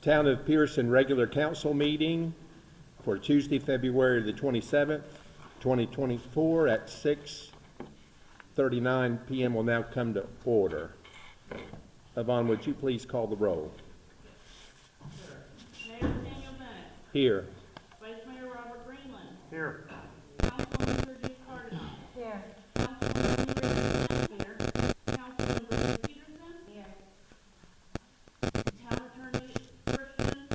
Town of Pierson regular council meeting for Tuesday, February the 27th, 2024 at 6:39 p.m. will now come to order. Yvonne, would you please call the roll? Sure. Mayor Daniel Bennett. Here. Vice Mayor Robert Greenland. Here. Councilwoman Sergio Cardinal. Here. Councilwoman Rivera. Here. Councilwoman Peterson. Here. Town Attorney Christian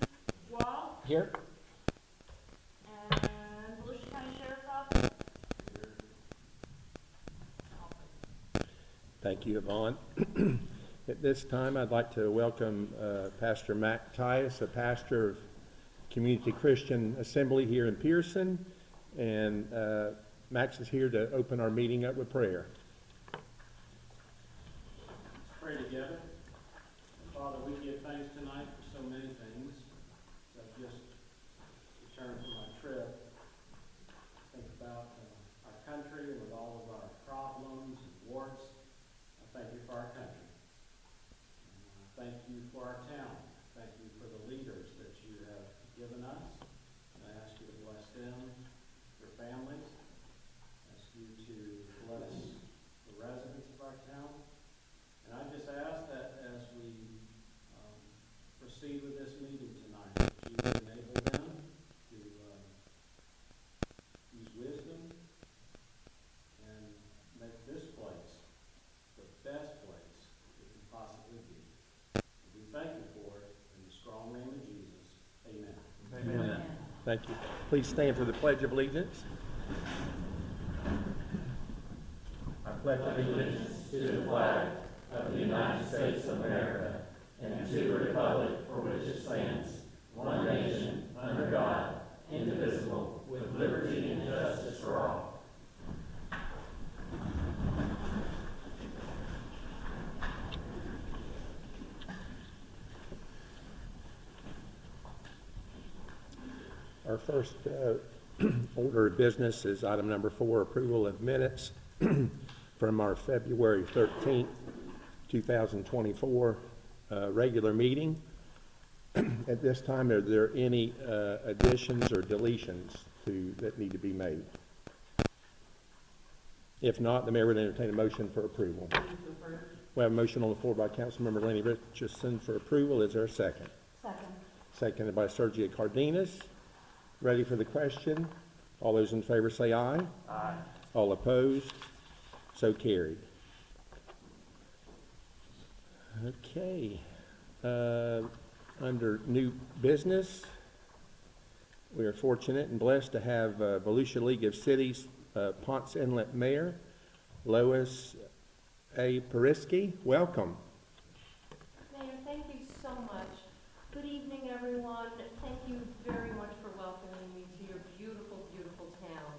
Wall. Here. And Volusia County Sheriff's Office. Thank you, Yvonne. At this time, I'd like to welcome Pastor Mac Tias, a pastor of Community Christian Assembly here in Pierson, and Max is here to open our meeting up with prayer. Let's pray together. Father, we give thanks tonight for so many things. As I've just returned from my trip, think about our country and with all of our problems and warts. I thank you for our country. Thank you for our town. Thank you for the leaders that you have given us. And I ask you to bless them, their families. I ask you to bless the residents of our town. And I just ask that as we proceed with this meeting tonight, that you would enable them to use wisdom and make this place the best place it can possibly be. We thank you for it in the strong name of Jesus. Amen. Amen. Thank you. Please stand for the Pledge of Allegiance. I pledge allegiance to the flag of the United States of America and to the republic for which it stands, one nation, under God, indivisible, with liberty and justice for all. Our first order of business is item number 4, approval of minutes from our February 13th, 2024 regular meeting. At this time, are there any additions or deletions that need to be made? If not, the mayor would entertain a motion for approval. We have a motion on the floor by Councilmember Lenny Richardson for approval. Is there a second? Second. Seconded by Sergio Cardenas. Ready for the question? All those in favor say aye. Aye. All opposed? So carried. Okay. Under new business, we are fortunate and blessed to have Volusia League of Cities Ponce Inlet Mayor Lois A. Perisky. Welcome. Mayor, thank you so much. Good evening, everyone. Thank you very much for welcoming me to your beautiful, beautiful town.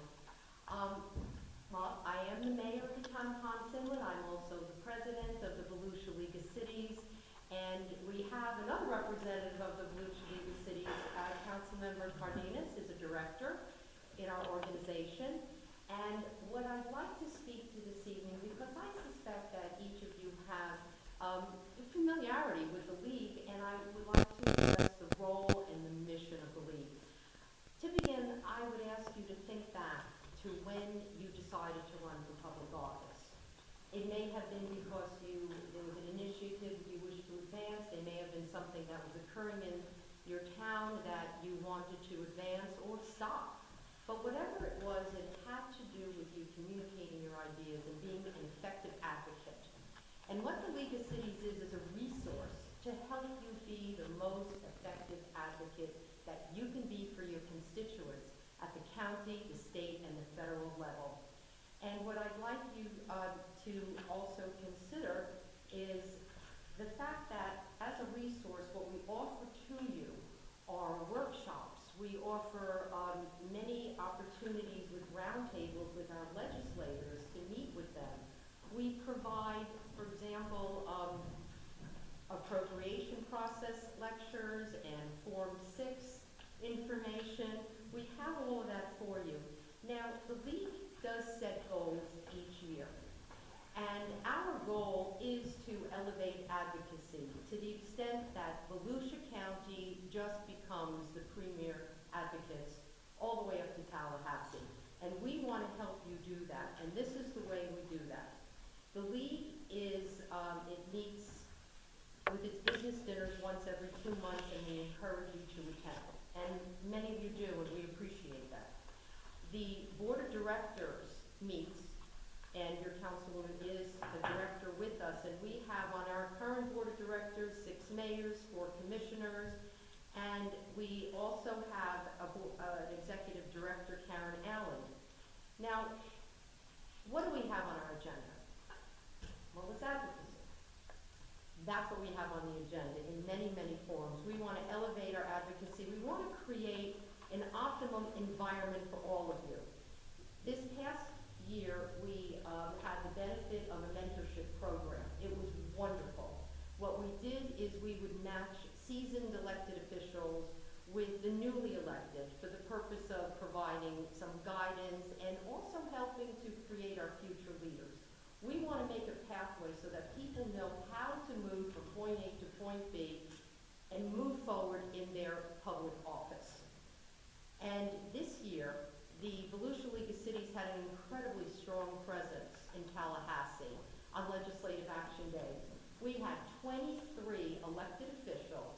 Well, I am the mayor of the town of Ponce Inlet. I'm also the president of the Volusia League of Cities. And we have another representative of the Volusia League of Cities, Councilmember Cardenas, is a director in our organization. And what I'd like to speak to this evening, because I suspect that each of you have familiarity with the league, and I would like to address the role and the mission of the league. To begin, I would ask you to think back to when you decided to run for public office. It may have been because there was an initiative you wished to advance. There may have been something that was occurring in your town that you wanted to advance or stop. But whatever it was, it had to do with you communicating your ideas and being an effective advocate. And what the League of Cities is a resource to help you be the most effective advocate that you can be for your constituents at the county, the state, and the federal level. And what I'd like you to also consider is the fact that as a resource, what we offer to you are workshops. We offer many opportunities with roundtables with our legislators to meet with them. We provide, for example, appropriation process lectures and Form 6 information. We have all of that for you. Now, the League does set goals each year. And our goal is to elevate advocacy to the extent that Volusia County just becomes the premier advocates all the way up to Tallahassee. And we want to help you do that, and this is the way we do that. The League is, it meets with its business dinners once every 2 months, and we encourage you to attend. And many of you do, and we appreciate that. The Board of Directors meets, and your councilwoman is the director with us, and we have on our current Board of Directors 6 mayors, 4 commissioners, and we also have an executive director, Karen Allen. Now, what do we have on our agenda? Well, it's advocacy. That's what we have on the agenda in many, many forms. We want to elevate our advocacy. We want to create an optimum environment for all of you. This past year, we had the benefit of a mentorship program. It was wonderful. What we did is we would match seasoned elected officials with the newly elected for the purpose of providing some guidance and also helping to create our future leaders. We want to make a pathway so that people know how to move from point A to point B and move forward in their public office. And this year, the Volusia League of Cities had an incredibly strong presence in Tallahassee on Legislative Action Day. We had 23 elected officials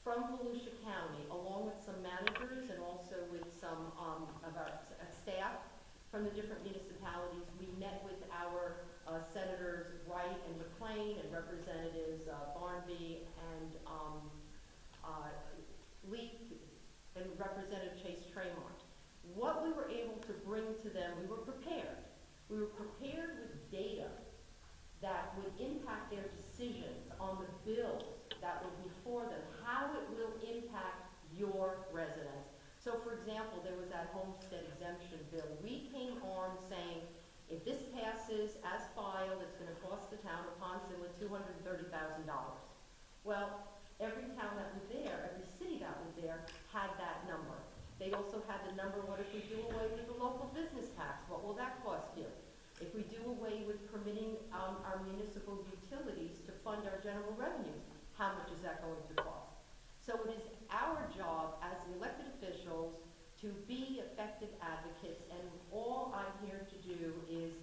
from Volusia County, along with some managers and also with some of our staff from the different municipalities. We met with our Senators Wright and McLean and Representatives Barnby and Leak and Representative Chase Tremont. What we were able to bring to them, we were prepared. We were prepared with data that would impact their decisions on the bills that were before them, how it will impact your residents. So, for example, there was that homestead exemption bill. We came on saying, if this passes as filed, it's going to cost the town of Poncelet $230,000. Well, every town that was there, every city that was there, had that number. They also had the number, what if we do away with the local business tax? What will that cost you? If we do away with permitting our municipal utilities to fund our general revenues, how much is that going to cost? So it is our job as the elected officials to be effective advocates, and all I'm here to do is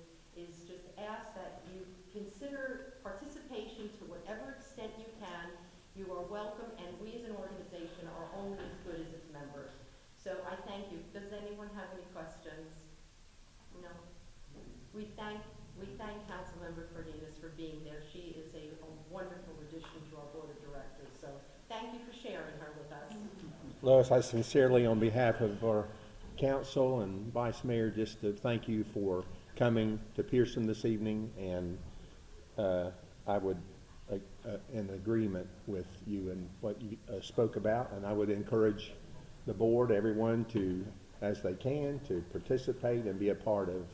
just ask that you consider participation to whatever extent you can. You are welcome, and we as an organization are only as good as its members. So I thank you. Does anyone have any questions? No? We thank Councilmember Cardenas for being there. She is a wonderful addition to our Board of Directors. So thank you for sharing her with us. Lois, I sincerely, on behalf of our council and Vice Mayor, just to thank you for coming to Pierson this evening, and I would, in agreement with you and what you spoke about, and I would encourage the board, everyone to, as they can, to participate and be a part of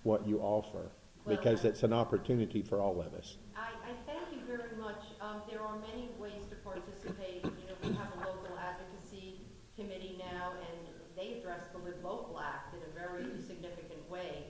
what you offer, because it's an opportunity for all of us. I thank you very much. There are many ways to participate. You know, we have a local advocacy committee now, and they address the Live Local Act in a very significant way.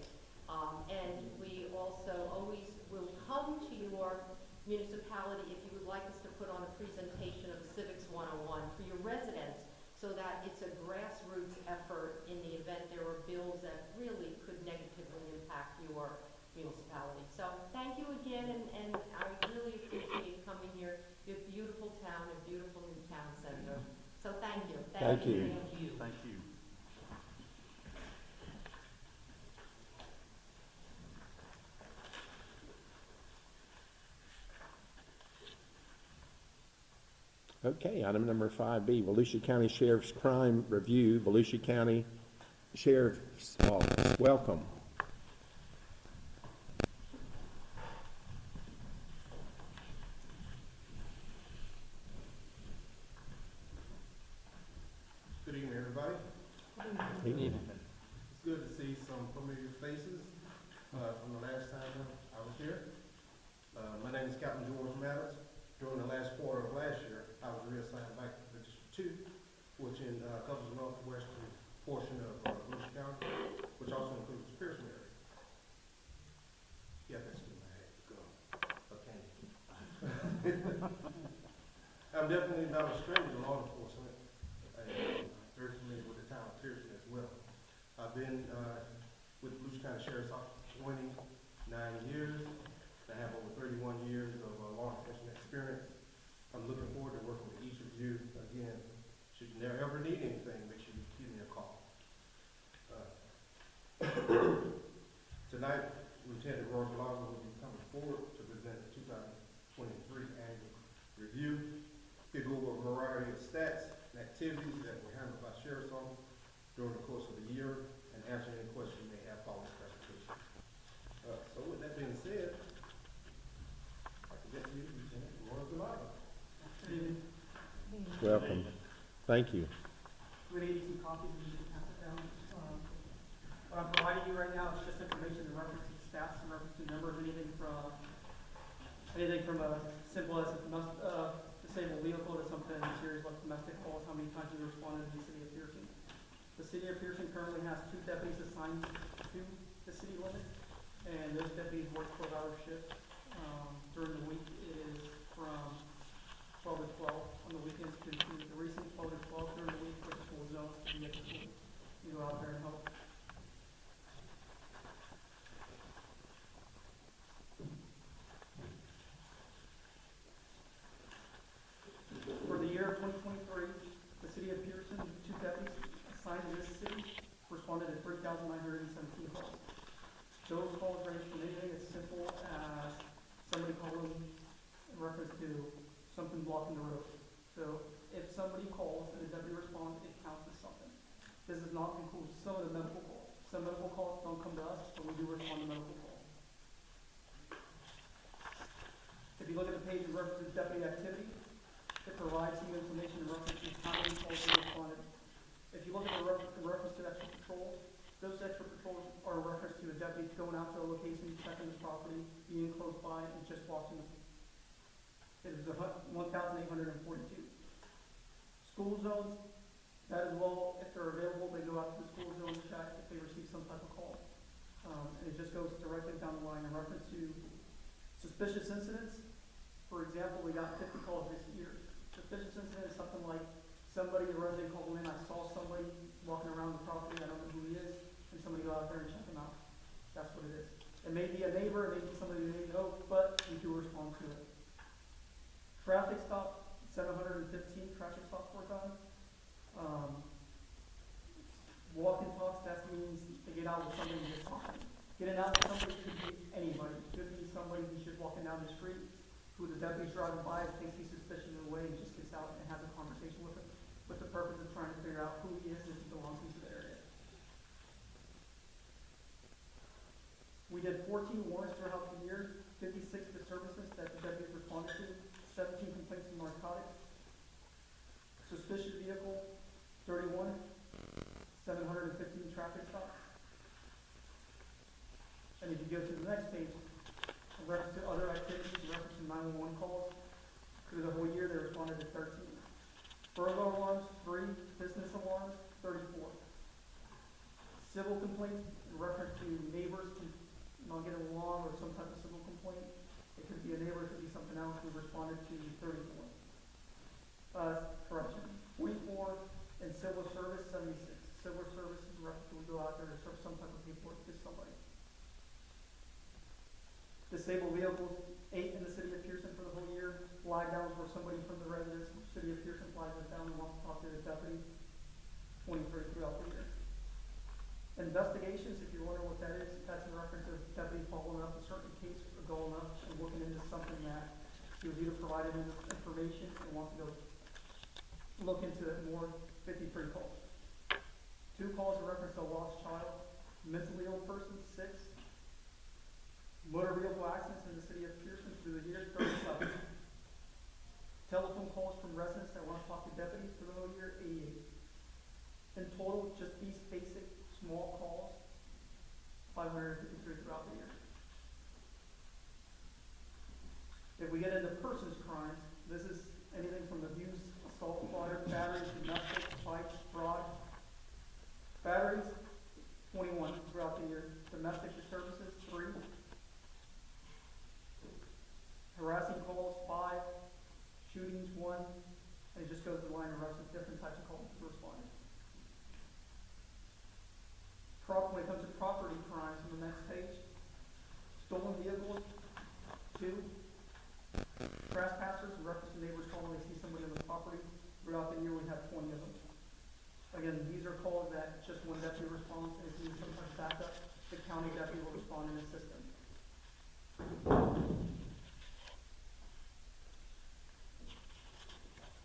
And we also always will come to your municipality if you would like us to put on a presentation of Civics 101 for your residents, so that it's a grassroots effort in the event there are bills that really could negatively impact your municipality. So thank you again, and I really appreciate coming here. You have a beautiful town, a beautiful new town center. So thank you. Thank you. Thank you. Thank you. Okay, item number 5B, Volusia County Sheriff's Crime Review, Volusia County Sheriff's Office. Welcome. Good evening, everybody. Evening. It's good to see some familiar faces from the last time I was here. My name is Captain George Maddox. During the last quarter of last year, I was reassigned back to District 2, which covers the northwestern portion of Volusia County, which also includes the Pierson area. Yeah, that's in my head. Go. Okay. definitely not a stranger to law enforcement. I'm very familiar with the town of Pierson as well. I've been with the Volusia County Sheriff's Office for 29 years. I have over 31 years of law enforcement experience. I'm looking forward to working with each of you. Again, should you ever need anything, make sure you give me a call. Tonight, Lieutenant Roy Blanco will be coming forward to present the 2023 annual review. He'll go over a variety of stats and activities that were handled by Sheriff's Office during the course of the year and answer any questions you may have following the presentation. So with that being said, I present to you Lieutenant Roy Blanco. Welcome. Thank you. We need some copies and you can pass it down. What I'm providing you right now is just information in reference to stats, in reference to numbers, anything from as simple as a disabled vehicle to something serious like domestic calls, how many times we responded in the city of Pierson. The city of Pierson currently has 2 deputies assigned to the city limits, and those deputies work 12-hour shifts. During the week, it is from 12 to 12. On the weekends, to the recent 12 to 12 during the week for the school zones to be at the school. You go out there and help. For the year of 2023, the city of Pierson, 2 deputies assigned to this city responded to 3,917 calls. Those calls range from anything as simple as somebody calling in reference to something blocking the road. So if somebody calls and a deputy responds, it counts as something. This does not include some of the medical calls. Some medical calls don't come to us, but we do respond to medical calls. If you look at the page in reference to deputy activity, it provides you information in reference to how many calls we responded. If you look at the reference to extra patrols, those extra patrols are a reference to a deputy going out to a location, checking the property, being close by, and just watching them. It is 1,842. School zones, that as well, if they're available, they go out to the school zone to check if they receive some type of call. And it just goes directly down the line in reference to suspicious incidents. For example, we got 50 calls this year. Suspicious incident is something like somebody, a resident called in, I saw somebody walking around the property, I don't know who he is, and somebody go out there and check him out. That's what it is. It may be a neighbor, it may be somebody we may know, but we do respond to it. Traffic stop, 715 traffic stops were done. Walk and talks, that means to get out with somebody and get something. Getting out with somebody could be anybody. It could be somebody who's just walking down the street, who the deputy's driving by, thinks he's suspicious of the way, and just gets out and has a conversation with him, with the purpose of trying to figure out who he is and if he belongs into the area. We did 14 warrants throughout the year, 56 disturbances that the deputies responded to, 17 complaints of narcotics, suspicious vehicle, 31, 715 traffic stops. And if you go to the next page, in reference to other activities, in reference to 911 calls, through the whole year they responded to 13. Burglar alarms, 3. Business alarms, 34. Civil complaints, in reference to neighbors not getting along or some type of civil complaint. It could be a neighbor, it could be something else. We responded to 34. 44, and civil service, 76. Civil service is reference to we go out there to serve some type of paperwork to somebody. Disabled vehicles, 8 in the city of Pierson for the whole year. Flag downs where somebody from the residents, city of Pierson flags us down and wants to talk to the deputy. 23 throughout the year. Investigations, if you're wondering what that is, that's in reference to deputy following up a certain case or going up and looking into something that he was either provided information and wants to go look into it more. 53 calls. 2 calls in reference to a lost child. Mentally ill person, 6. Motor vehicle accidents in the city of Pierson through the year, 37. Telephone calls from residents that want to talk to deputies through the whole year, 88. In total, just these basic small calls, 553 throughout the year. If we get into persons crimes, this is anything from abuse, assault, fire, batteries, domestic, fights, fraud. Batteries, 21 throughout the year. Domestic disturbances, 3. Harassing calls, 5. Shootings, 1. different types of calls to respond. When it comes to property crimes on the next page, stolen vehicles, 2. Trespassers, in reference to neighbors calling they see somebody on the property. Throughout the year, we have 20 of them. Again, these are calls that just one deputy responds, and if you need sometimes backup, the county deputy will respond and assist them.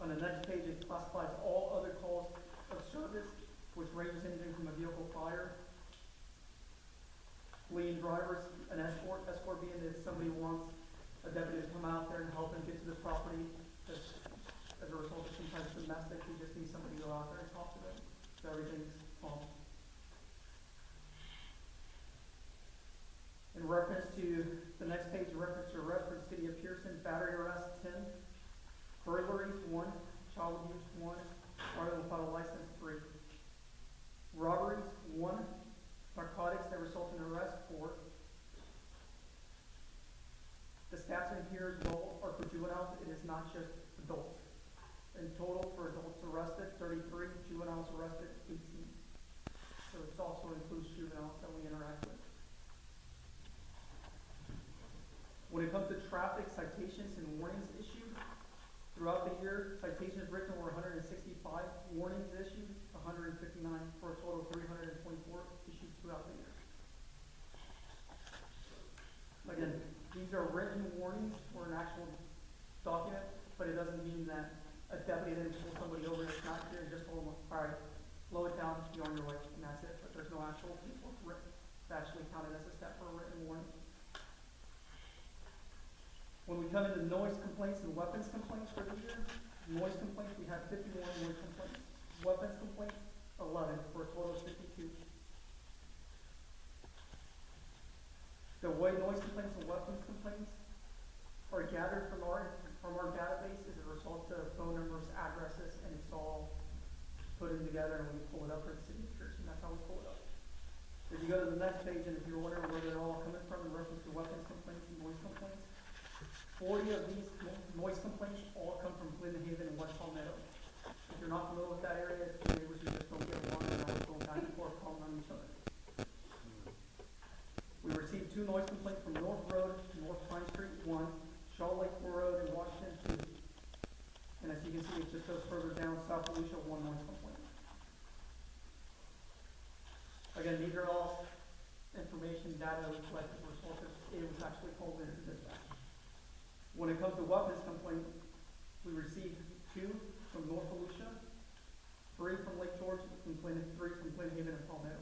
On the next page, it classifies all other calls of service, which ranges anything from a vehicle fire, fleeing drivers, an escort being that somebody wants a deputy to come out there and help them get to the property. Just as a result of sometimes domestic, we just need somebody to go out there and talk to them. So everything's calm. In reference to the next page, in reference to arrest for the city of Pierson, battery arrest 10, burglaries 1, child abuse 1, article without a license 3, robberies 1, narcotics that result in arrest 4. The stats in here as well are for juveniles. It is not just adults. In total, for adults arrested, 33, juveniles arrested, 18. So it also includes juveniles that we interact with. When it comes to traffic citations and warnings issued, throughout the year, citations written were 165, warnings issued 159, for a total of 324 issued throughout the year. Again, these are written warnings or an actual document, but it doesn't mean that a deputy then pull somebody over that's not here and just told them, all right, slow it down, you're on your way, and that's it. But there's no actual paperwork written. It's actually counted as a step for a written warning. When we come into noise complaints and weapons complaints for the year, noise complaints, we have 51 noise complaints. Weapons complaints, 11, for a total of 52. The way noise complaints and weapons complaints are gathered from our database is a result of phone numbers, addresses, and it's all put in together and we pull it up for the city of Pierson. That's how we pull it up. If you go to the next page, and if you're wondering where they're all coming from in reference to weapons complaints and noise complaints, 40 of these noise complaints all come from Glen Haven and West Palmetto. If you're not familiar with that area, it's the neighbors who just don't get along and always going back and forth calling on each other. We received 2 noise complaints from North Road, North Pine Street 1, Shaw Lake Road in Washington 2. And as you can see, it just goes further down, South Alicia, 1 noise complaint. Again, these are all information, data we collected as a result of it was actually called into dispatch. When it comes to weapons complaint, we received 2 from North Alicia, 3 from Lake George, and 3 from Glen Haven and Palmetto.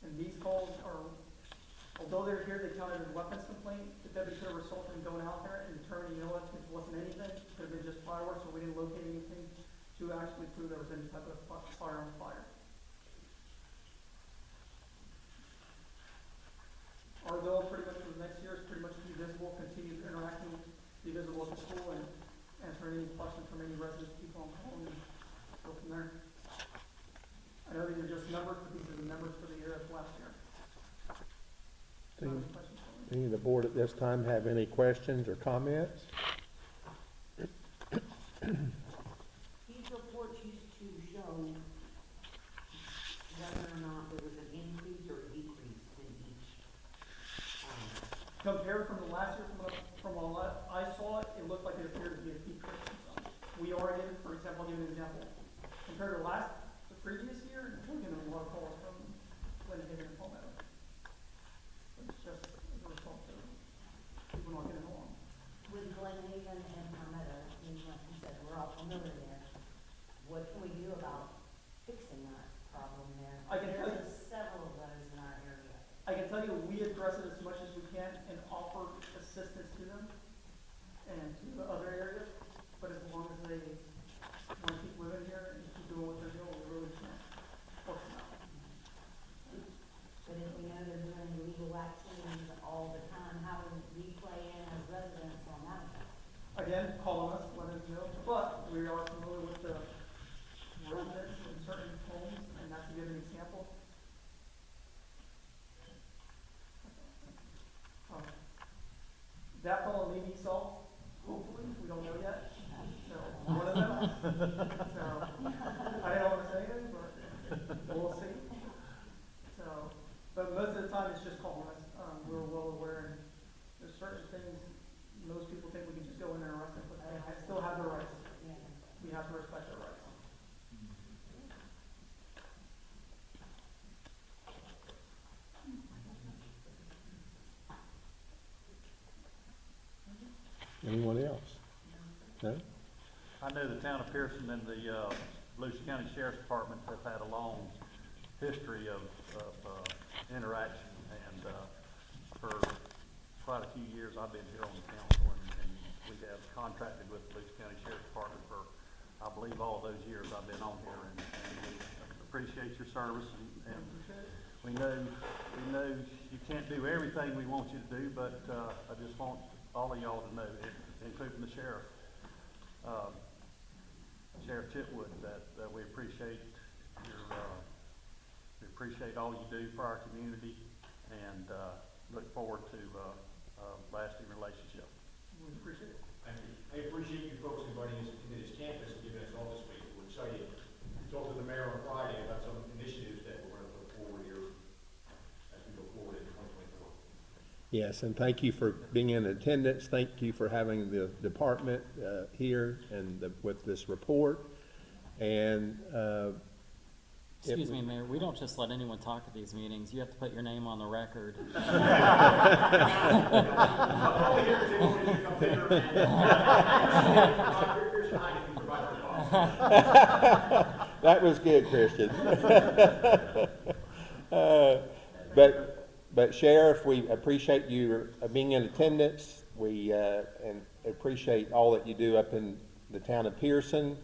And these calls are, although they're here, they counted as weapons complaint. The deputy could have resulted in going out there and determining, you know what, it wasn't anything, it could have been just fireworks, or we didn't locate anything to actually prove there was any type of fire on fire. Our goal pretty much for the next year is pretty much to be visible, continue interacting, be visible at the school, and answer any questions from any residents, people on call, and go from there. I know these are just numbers, but these are the numbers for the year of last year. Any of the board at this time have any questions or comments? These reports used to show whether or not there was an increase or decrease in each. Compared from the last year, from what I saw, it looked like it appeared to be a decrease. We are getting, for example, I'll give you an example. Compared to the previous year, we're getting a lot of calls from Glen Haven and Palmetto. It's just as a result of people not getting along. With Glen Haven and Palmetto, and like you said, we're all familiar there. What can we do about fixing that problem there? I can tell you- There's several of those in our area. I can tell you, we address it as much as we can and offer assistance to them and to the other areas, but as long as they want to keep living here and keep doing what they're doing, we really can't force them out. But if we know they're doing illegal activities all the time, how do we play in as residents on that? Again, call on us, let us know, but we are familiar with the residents in certain homes, and that's to give an example. That problem may be solved, hopefully, we don't know yet. So, one of them, So, I don't want to say anything, but we'll see. So, but most of the time, it's just calling us. We're well aware, and there's certain things, most people think we can just go in and arrest them, but they still have their rights. We have to respect their rights. Anyone else? No? I know the town of Pierson and the Volusia County Sheriff's Department have had a long history of interaction, and for quite a few years I've been here on the council, and we have contracted with the Volusia County Sheriff's Department for, I believe, all those years I've been on here, and we appreciate your service, and we know you can't do everything we want you to do, but I just want all of y'all to know, including the sheriff, Sheriff Chitwood, that we appreciate all you do for our community, and look forward to a lasting relationship. We appreciate it. Thank you. I appreciate you folks inviting us to this campus and giving us all this space. We're excited. We talked to the mayor on Friday about some initiatives that we're going to put forward here as we go forward in 2024. Yes, and thank you for being in attendance. Thank you for having the department here and with this report. And Excuse me, Mayor, we don't just let anyone talk at these meetings. You have to put your name on the record. That was good, Christian. But Sheriff, we appreciate you being in attendance. We and appreciate all that you do up in the town of Pierson.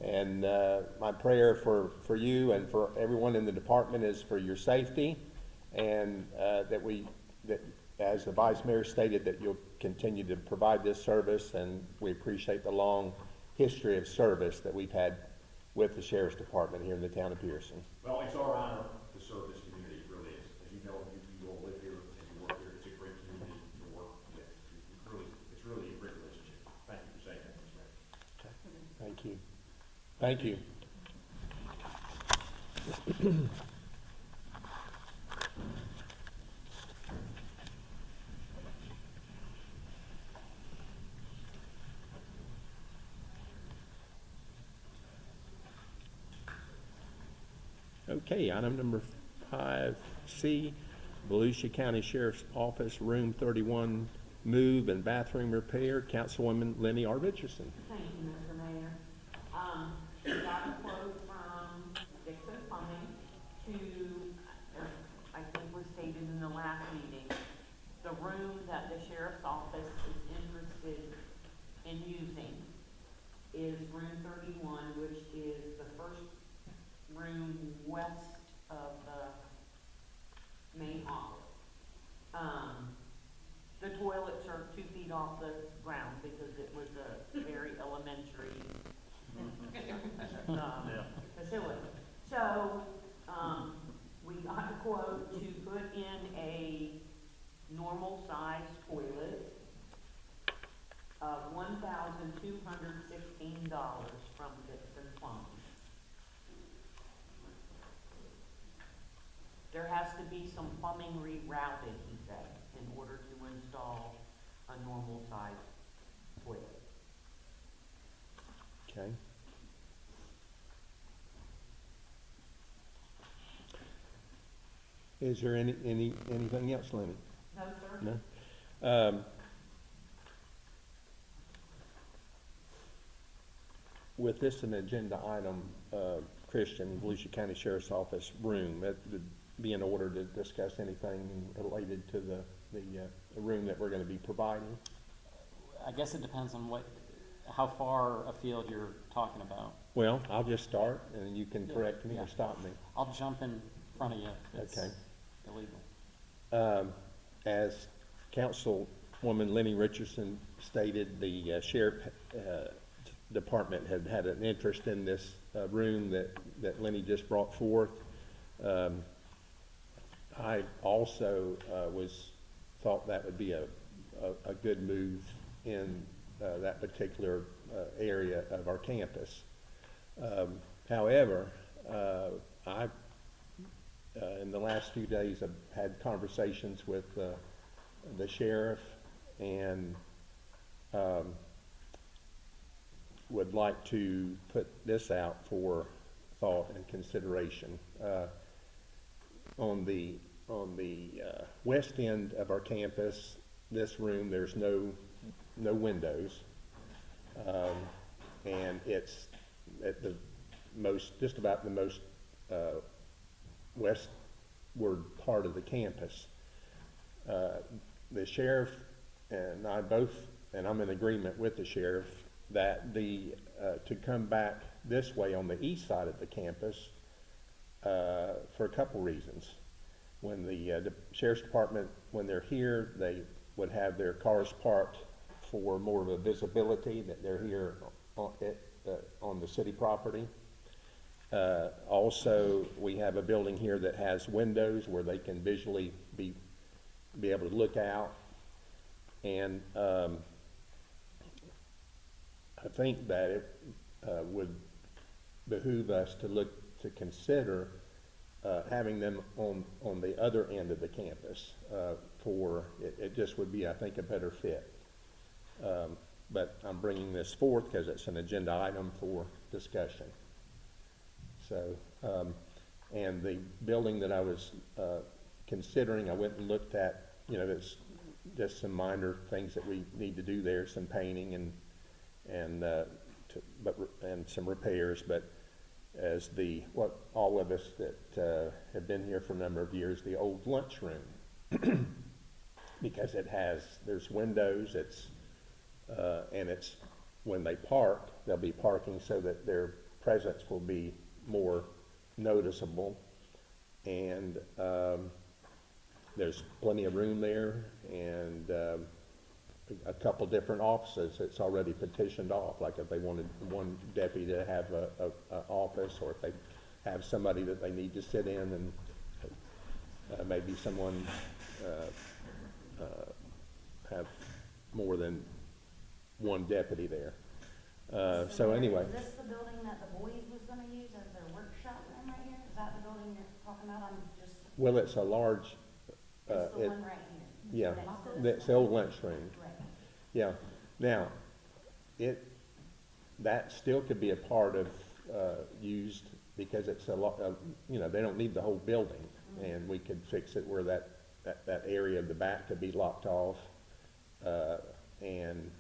And my prayer for you and for everyone in the department is for your safety, and that as the Vice Mayor stated, that you'll continue to provide this service, and we appreciate the long history of service that we've had with the Sheriff's Department here in the town of Pierson. Well, it's our honor to serve this community. It really is. As you know, you all live here and you work here. It's a great community to work with. It's really a great relationship. Thank you for saying that, Mr. Mayor. Thank you. Thank you. Okay, item number 5C, Volusia County Sheriff's Office, Room 31, move and bathroom repair. Councilwoman Lenny R. Richardson. Thank you, Mr. Mayor. We got a quote from Dixon Plumbing to, I think was stated in the last meeting, the room that the sheriff's office is interested in using is room 31, which is the first room west of the main office. The toilets are 2 feet off the ground because it was a very elementary facility. So, we got a quote to put in a normal size toilet of $1,216 from Dixon Plumbing. There has to be some plumbing rerouted, he said, in order to install a normal size toilet. Okay. Is there anything else, Lenny? No, sir? No? With this an agenda item, Christian, Volusia County Sheriff's Office room, it would be in order to discuss anything related to the room that we're going to be providing? I guess it depends on how far afield you're talking about. Well, I'll just start, and you can correct me or stop me. I'll jump in front of you if it's Okay. illegal. As Councilwoman Lenny Richardson stated, the Sheriff Department had an interest in this room that Lenny just brought forth. I also thought that would be a good move in that particular area of our campus. However, in the last few days, I've had conversations with the sheriff and would like to put this out for thought and consideration. On the west end of our campus, this room, there's no windows, and it's at the most, just about the most westward part of the campus. The sheriff and I both, and I'm in agreement with the sheriff, that to come back this way on the east side of the campus for a couple reasons. When the sheriff's department, when they're here, they would have their cars parked for more of a visibility that they're here on the city property. Also, we have a building here that has windows where they can visually be able to look out. And I think that it would behoove us to consider having them on the other end of the campus. It just would be, I think, a better fit. But I'm bringing this forth because it's an agenda item for discussion. So, and the building that I was considering, I went and looked at, it's just some minor things that we need to do there, some painting and some repairs. But as what all of us that have been here for a number of years, the old lunchroom, because there's windows, and it's when they park, they'll be parking so that their presence will be more noticeable, and there's plenty of room there, and a couple different offices that's already petitioned off, like if they wanted one deputy to have a office, or if they have somebody that they need to sit in, and maybe someone have more than one deputy there. So anyway. Is this the building that the boys was gonna use as their workshop room right here? Is that the building you're talking about? Well, it's a large, it's the one right here. yeah, it's the old lunchroom. Right. Yeah. Now, that still could be a part of used, because it's a lot of, they don't need the whole building, and we could fix it where that area of the back could be locked off, and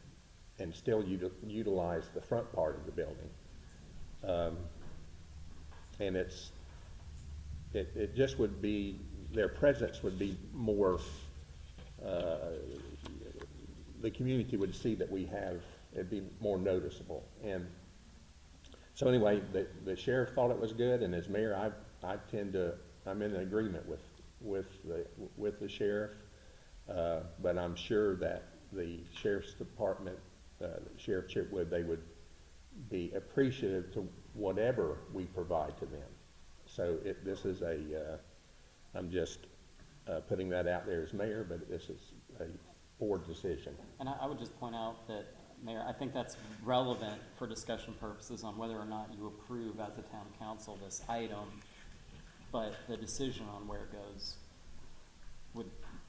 still utilize the front part of the building. And it just would be, their presence would be more, the community would see that it'd be more noticeable. And so anyway, the sheriff thought it was good, and as mayor, I'm in agreement with the sheriff, but I'm sure that the sheriff's department, Sheriff Chipwood, they would be appreciative to whatever we provide to them. So this is I'm just putting that out there as mayor, but this is a board decision. And I would just point out that, Mayor, I think that's relevant for discussion purposes on whether or not you approve as a town council this item, but the decision on where it goes,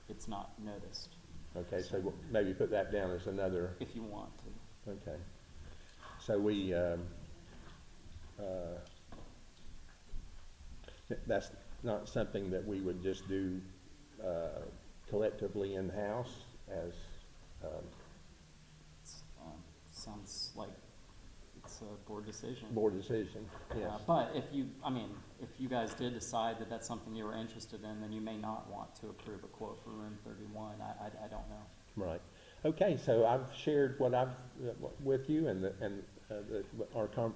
it's not noticed. Okay, so we'll maybe put that down as another. If you want to. Okay. So that's not something that we would just do collectively in-house as. Sounds like it's a board decision. Board decision, yes. But if you guys did decide that that's something you were interested in, then you may not want to approve a quote for room 31. I don't know. Right. Okay, so I've shared what I've with you, and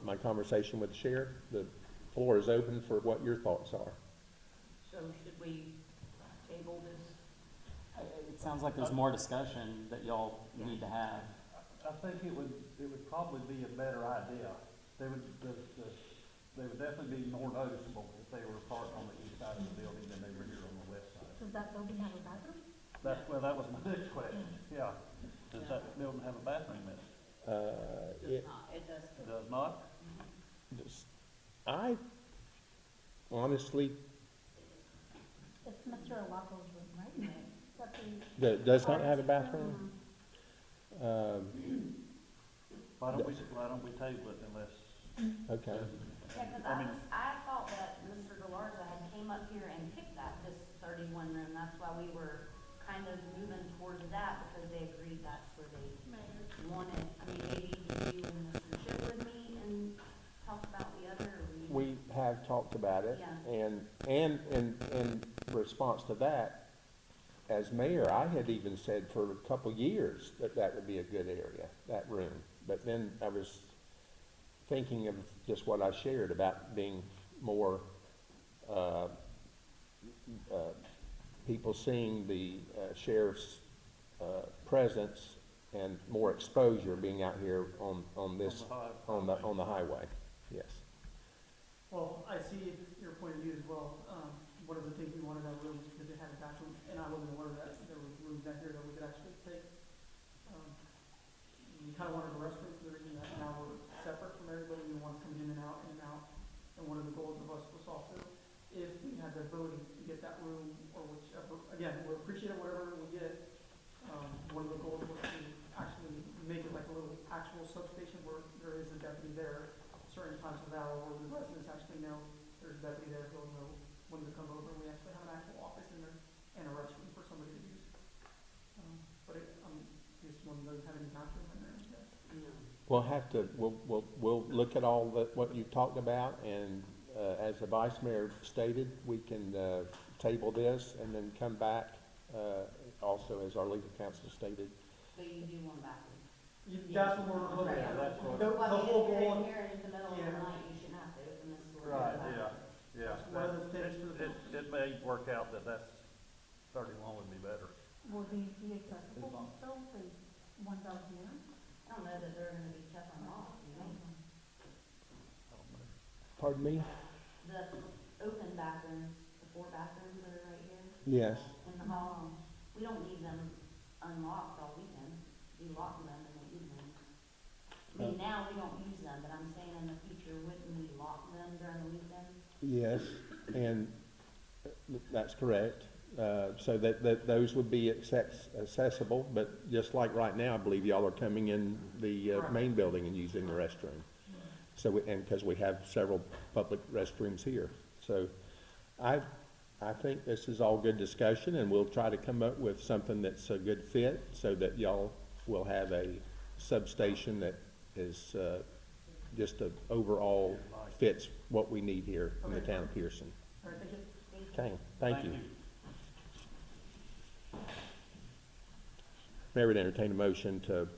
my conversation with the sheriff. The floor is open for what your thoughts are. So should we table this? It sounds like there's more discussion that y'all need to have. I think it would probably be a better idea. They would definitely be more noticeable if they were parked on the east side of the building than they were here on the west side. Does that building have a bathroom? That was my next question. Yeah. Does that building have a bathroom in it? It, It does. It does not? I honestly, It's Mr. Alapo's room, right? That's the. does not have a bathroom? Why don't we table it unless, Okay. Yeah, cause I mean- I thought that Mr. Galarza had came up here and picked this 31 room, that's why we were kind of moving towards that, because they agreed that's where they wanted. I mean, maybe you and Mr. Chip would meet and talk about the other, or We have talked about it, Yeah. and in response to that, as mayor, I had even said for a couple years that that would be a good area, that room. But then I was thinking of just what I shared about being more, people seeing the sheriff's presence and more exposure being out here on this, on the highway, yes. Well, I see your point of view as well. One of the things we wanted our room was because it had a bathroom, and I wasn't aware that there was rooms out here that we could actually take. We kind of wanted a restroom for the reason that now we're separate from everybody, we want to come in and out, in and out. And one of the goals of us was also, if we had the ability to get that room, or whichever, again, we're appreciative of whatever we get. One of the goals was to actually make it like a little actual substation where there is a deputy there certain times of the hour where the residents actually know there's a deputy there, they'll know when to come over. We actually have an actual office in there and a restroom for somebody to use. But just one doesn't have any bathroom in there, I guess. We'll have to, we'll look at all what you've talked about, and, as the vice mayor stated, we can, table this and then come back, also as our legal counsel stated. But you do want bathroom. That's what we're looking at. that's what- The Well, whole if you're goal, here in the middle of the Yeah. night, you shouldn't have to open this door. right, yeah. one of the things for the. It may work out that that's 31 would be better. Will these be accessible still, the ones out here? I don't know that they're gonna be kept unlocked, you know? Pardon me? The open bathrooms, the 4 bathrooms that are right here Yes. in the hall, we don't need them unlocked all weekend. We lock them in the evening. I mean, now we don't use them, but I'm saying in the future, wouldn't we lock them during the weekend? Yes, and that's correct. So that those would be accessible, but just like right now, I believe y'all are coming in the main building and using the restroom. So, and because we have several public restrooms here. So I think this is all good discussion, and we'll try to come up with something that's a good fit so that y'all will have a substation that is just a overall fits what we need here in the town of Pierson. All right, thank you. Okay, thank you. Mayor would entertain a motion to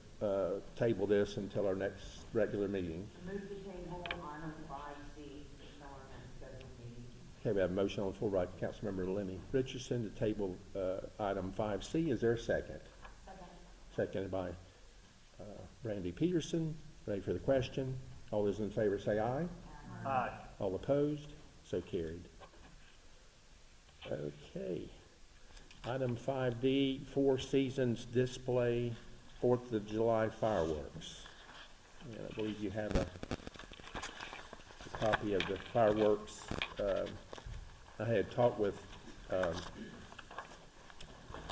table this until our next regular meeting. Move the table item 5C until our next scheduled meeting. Okay, we have a motion on the floor by Councilmember Lenny Richardson to table item 5C. Is there a second? Second. Seconded by Brandy Peterson. Ready for the question? All those in favor say aye. Aye. All opposed? So carried. Okay. Item 5D, Four Seasons Display, 4th of July fireworks. And I believe you have a copy of the fireworks. I had talked with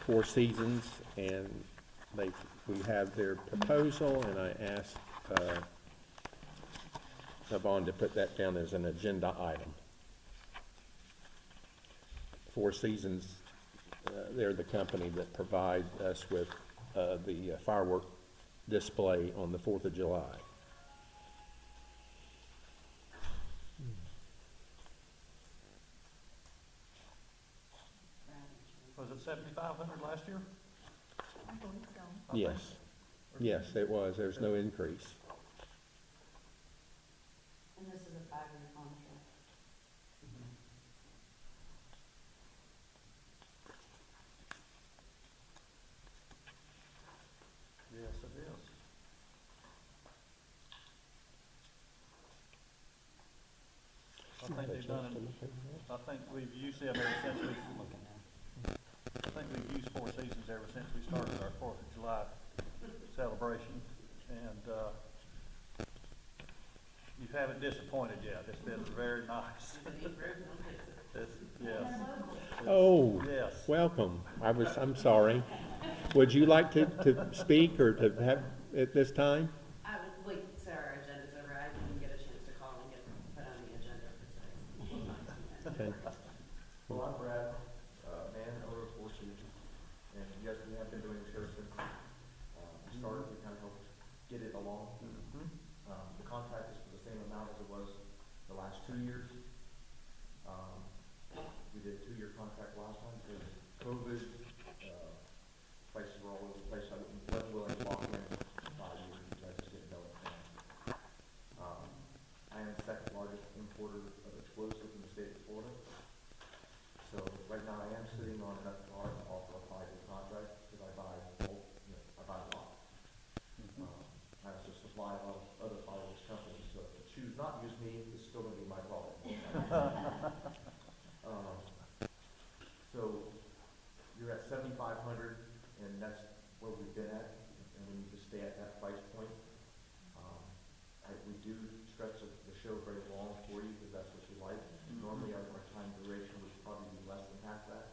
Four Seasons, and we have their proposal, and I asked Yvonne to put that down as an agenda item. Four Seasons, they're the company that provide us with the firework display on the 4th of July. Was it 7,500 last year? I believe so. Yes, yes, it was. There's no increase. And this is a 5-year contract. Yes, it is. I think they've done it, I think we've used them ever since we, I think we've used Four Seasons ever since we started our 4th of July celebration. and, you haven't disappointed yet. It's been very nice. Yes. Oh, Yes. welcome. I'm sorry. Would you like to speak or to have at this time? Like, so our agenda's over, I didn't get a chance to call and get put on the agenda for today. Okay. Well, I'm Brad, man, owner of Four Seasons, and yes, we have been doing the show since, we started, we kind of helped get it along. The contract is for the same amount as it was the last 2 years. We did a 2-year contract last time because COVID, prices were all over the place, I wasn't willing to lock in 5 years, because I just didn't know it. I am the second largest importer of explosives in the state of Florida. So right now I am sitting on enough cars to offer a 5-year contract because I buy bulk, I buy a lot. I also supply a lot of other fireworks companies, so if you choose not to use me, it's still going to be my problem. So you're at 7,500, and that's where we've been at, and we need to stay at that price point. We do stretch the show very long for you because that's what you like. Normally our time duration would probably be less than half that,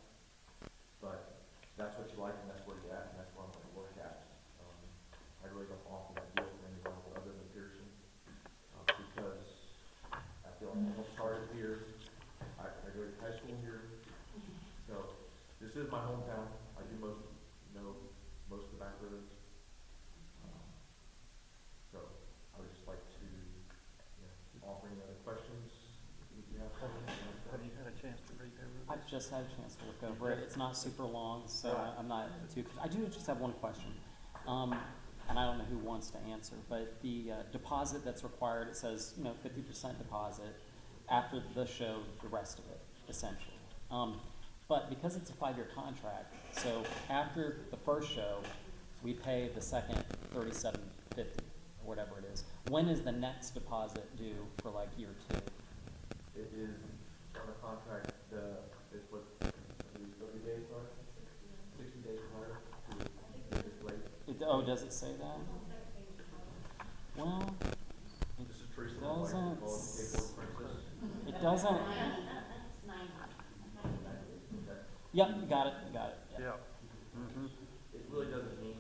but that's what you like and that's where you're at and that's where I'm going to work at. I really don't offer that deal for anyone other than Pierson because I feel like I started here, I graduated high school here, so this is my hometown. I do know most of the back roads. So I would just like to offer any other questions. You have Have you had a chance to read over this? I've just had a chance to look over it. It's not super long, so I'm not too, I do just have one question. And I don't know who wants to answer, but the deposit that's required, it says, 50% deposit. After the show, the rest of it, essentially. But because it's a 5-year contract, so after the first show, we pay the second $37.50 or whatever it is. When is the next deposit due for like year 2? It is on the contract, it's what, 30 days prior? 60 days prior to this late. Does it say that? Well, This is Teresa. it doesn't. Yep, got it. Yeah. It really doesn't mean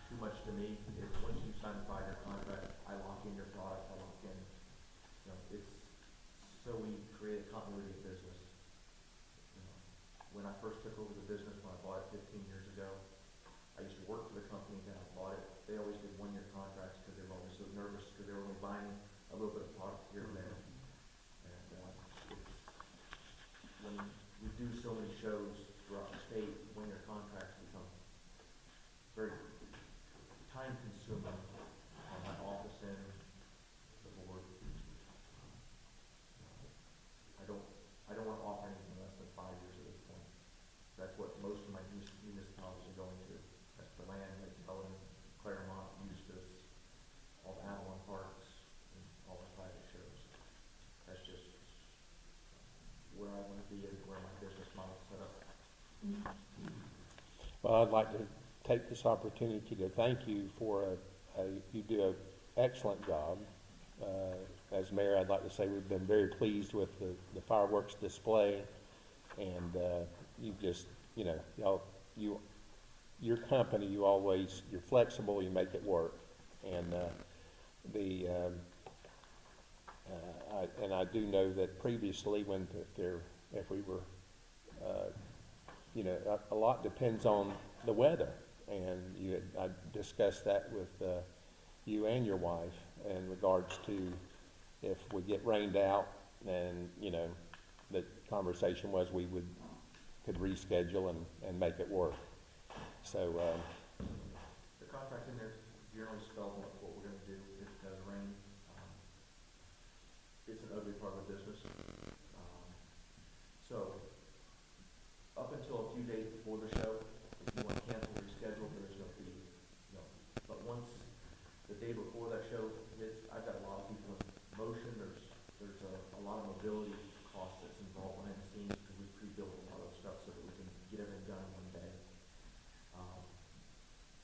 too much to me. It's once you sign a 5-year contract, I lock in your product, I lock in, it's so we create a continuity of business. When I first took over the business, when I bought it 15 years ago, I used to work for the company that I bought it. They always did 1-year contracts because they were always so nervous because they were only buying a little bit of product here and there. And when we do so many shows throughout the state, 1-year contracts become very time consuming on my office and the board. I don't want to offer anything less than 5 years at this point. That's what most of my municipalities are going to. That's the land like Ellen, Claremont, Eustis, all the Avalon Parks, and all the private shows. That's just where I want to be and where my business model is set up. Well, I'd like to take this opportunity to thank you for you do an excellent job. As mayor, I'd like to say we've been very pleased with the fireworks display, and you just, your company, you're flexible, you make it work, and I do know that previously if we were, a lot depends on the weather, and I discussed that with you and your wife in regards to if we get rained out, and the conversation was we could reschedule and make it work. So the contract in there generally spells out what we're going to do if it does rain. It's an ugly part of the business. So up until a few days before the show, if you want to cancel or reschedule, there's no fee. But once the day before that show hits, I've got a lot of people in motion. There's a lot of mobility cost that's involved behind the scenes because we pre-built a lot of stuff so that we can get everything done in one day.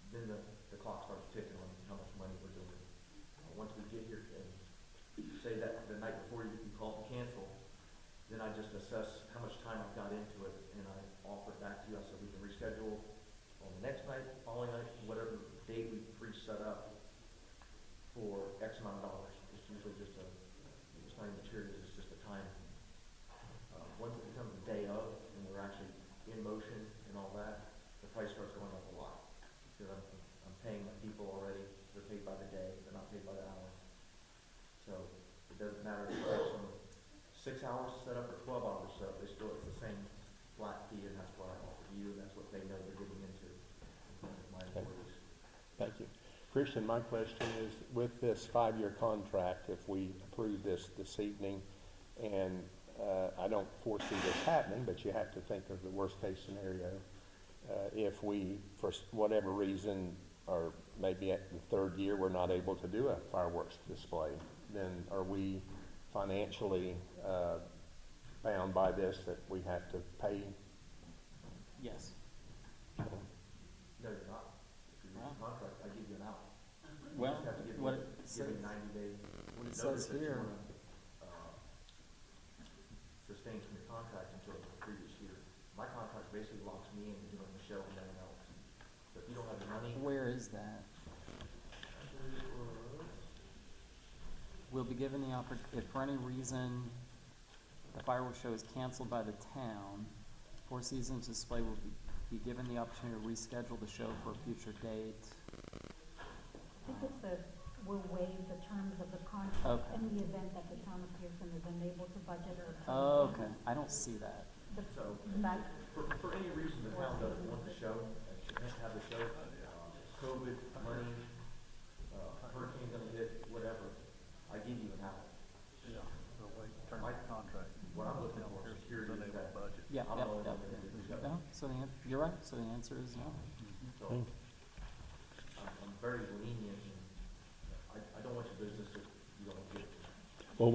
Then the clock starts ticking on how much money we're assess how much time I've got into it, and I offer it back to you. I said we can reschedule on the next night, following night, whatever date we pre-set up for X amount of dollars. It's usually just it's not even materials, it's just a time. Once it becomes the day of, and we're actually in motion and all that, the price starts going up a lot. Because I'm paying my people already, they're paid by the day, they're not paid by the hour. So it doesn't matter if it's from 6 hours to set up or 12 hours to set up, it's the same flat fee, and that's what I offer you, and that's what they know they're getting into, my employees. Thank you. Christian, my question is, with this 5-year contract, if we approve this evening, and I don't foresee this happening, but you have to think of the worst-case scenario. If we, for whatever reason, or maybe at the 3rd year, we're not able to do a fireworks display, then are we financially bound by this, that we have to pay? Yes. No, you're not. If you read the contract, I give you an out. You Well, just have to give what me it says, 90-day what it notice says that you here, want to sustain from your contract until the previous year. My contract basically locks me into doing the show and nothing else. So if you don't have the money, where is that? Will be given the if for any reason the fireworks show is canceled by the town, Four Seasons Display will be given the opportunity to reschedule the show for a future date. I think it says we'll waive the terms of the contract Okay. in the event that the town of Pierson is unable to budget or. Oh, okay, I don't see that. so Back, for any reason the town doesn't want the show, can't have the show, COVID, money, hurricane gonna hit, whatever, I give you an out. Yeah, the way, term of contract. What I'm looking for is security is that Budget. Yeah, I'm yep, the only yep. one that can do the show. No, so you're right, so the answer is no. So, I'm very lenient, and I don't want your business if you don't get it. Well,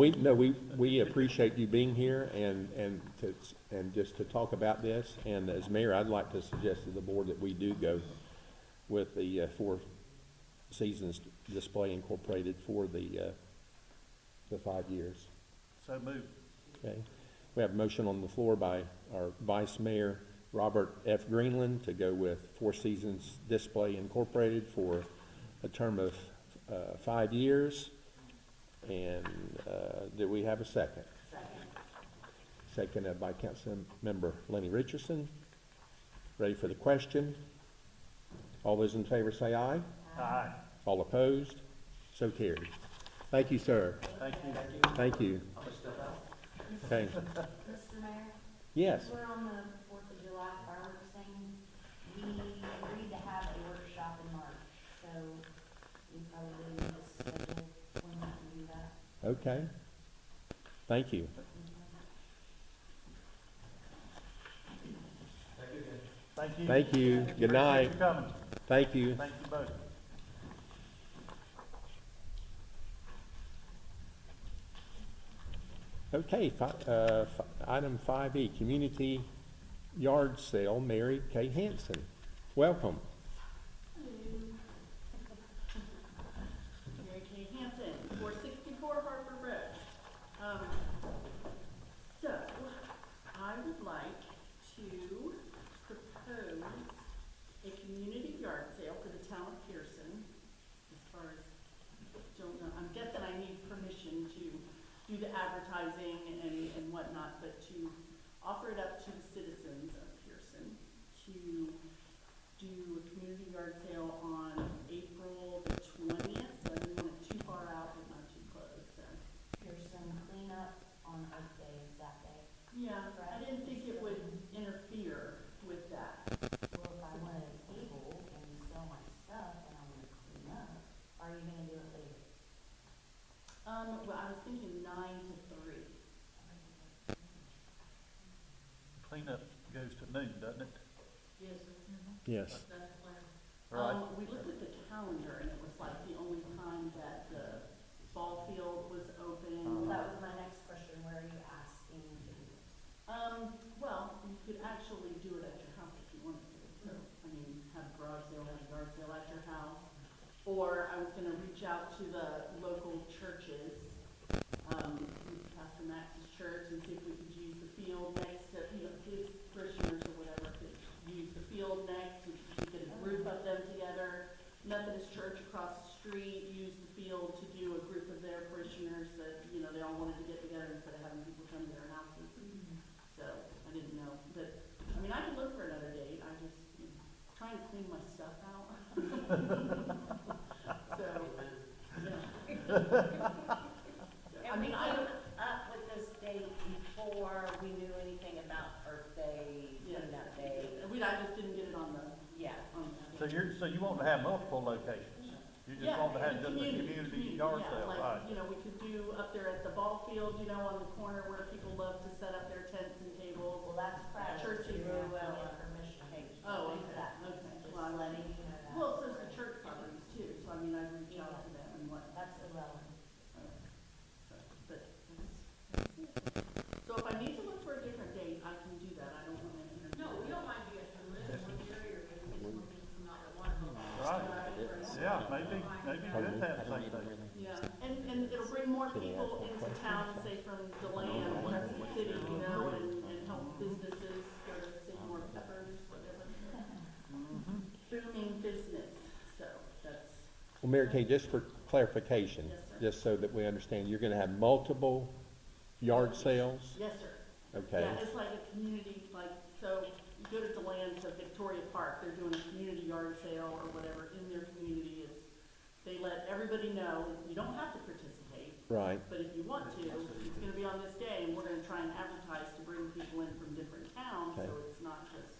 we appreciate you being here and just to talk about this. And as mayor, I'd like to suggest to the board that we do go with the Four Seasons Display Incorporated for the 5 years. So moved. Okay. We have a motion on the floor by our Vice Mayor, Robert F. Greenland, to go with Four Seasons Display Incorporated for a term of 5 years. And do we have a second? Seconded by Councilmember Lenny Richardson. Ready for the question? All those in favor say aye. Aye. All opposed? So carried. Thank you, sir. Thank you. Thank you. Okay. Mr. Mayor? Yes. We're on the 4th of July fireworks thing. We agreed to have a workshop in March, so we probably need to schedule when we can do that. Okay. Thank you. Thank you again. Thank you. Thank you. Good night. Appreciate you coming. Thank you. Thank you both. Okay, item 5E, Community Yard Sale, Mary Kay Hansen. Welcome. Mary Kay Hansen, 464 Harper Road. So, I would like to propose a community yard sale for the town of Pierson. As far as, don't know, I'm guessing I need permission to do the advertising and whatnot, but to offer it up to the citizens of Pierson to do a community yard sale on April the 20th, so I didn't want it too far out, but not too close, so. Pearson cleanup on Earth Day is that day. Yeah, I didn't think it would interfere with that. Well, if I want a table and sell my stuff and I want to clean up, are you gonna do it later? Well, I was thinking 9 to 3. Cleanup goes to noon, doesn't it? Yes, Yes. that's the plan. Right. We looked at the calendar and it was like the only time that the ball field was open. Well, that was my next question, where are you asking to do it? Well, you could actually do it at your house if you wanted to. So, I mean, have a garage sale, have a yard sale at your house. Or I was gonna reach out to the local churches, Pastor Max's church, and see if we could use the field So, yeah. And we came up with this date before we knew anything about Earth Day, Yeah. Cleanup Day. I just didn't get it on the, Yeah. So you want to have multiple locations? You just yeah, want to have and just a community yard yeah, sale, like, right? you know, we could do up there at the ball field, you know, on the corner where people love to set up their tents and tables. Well, that's private. Churches. You will get permission to Oh, do okay, that. okay. Just Well, letting you know that. Well, so it's the church properties too, so I mean, I'd reach out to them and what, That's irrelevant. but that's it. So if I need to look for a different date, I can do that, I don't want to interfere. No, we don't mind you guys from this one area, or maybe get some more people from out that one. Right. Yeah, maybe good to have the same thing. Yeah, and it'll bring more people into town, say from DeLand, Crescent City, you know, and help businesses go to Seymour Peppers, whatever. Booming business, so that's, Well, Mary Kay, just for clarification, Yes, sir. just so that we understand, you're gonna have multiple yard sales? yes, sir. Okay, Yeah, it's like a community, like, so you go to DeLand to Victoria Park, they're doing a community yard sale or whatever in their community. They let everybody know, you don't have to participate, right. but if you want to, it's gonna be on this day, and we're gonna try and advertise to bring people in from different towns, so Okay. it's not just,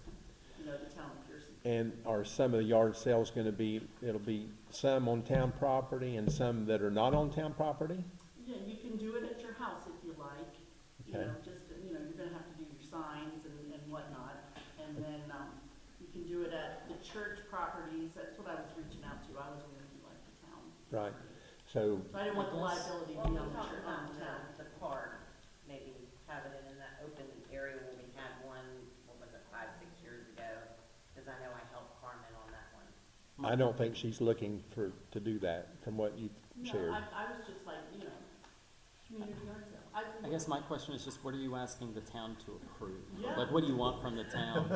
you know, the town of Pierson. And are some of the yard sales gonna be, it'll be some on town property and some that are not on town property? Yeah, you can do it at your house if you like, you Okay. know, just, you know, you're gonna have to do your signs and whatnot. And then, you can do it at the church properties, that's what I was reaching out to, I was gonna do like the town. Right, so, So I didn't want the liability to Well, be we on the talked church, about on the town. the park, maybe have it in that open area when we had one, what was it, 5, 6 years ago? Because I know I helped Carmen on that one. I don't think she's looking to do that, from what you've No, shared. I was just like, you know, community yard sale. I guess my question is just, what are you asking the town to approve? Yeah. Like, what do you want from the town?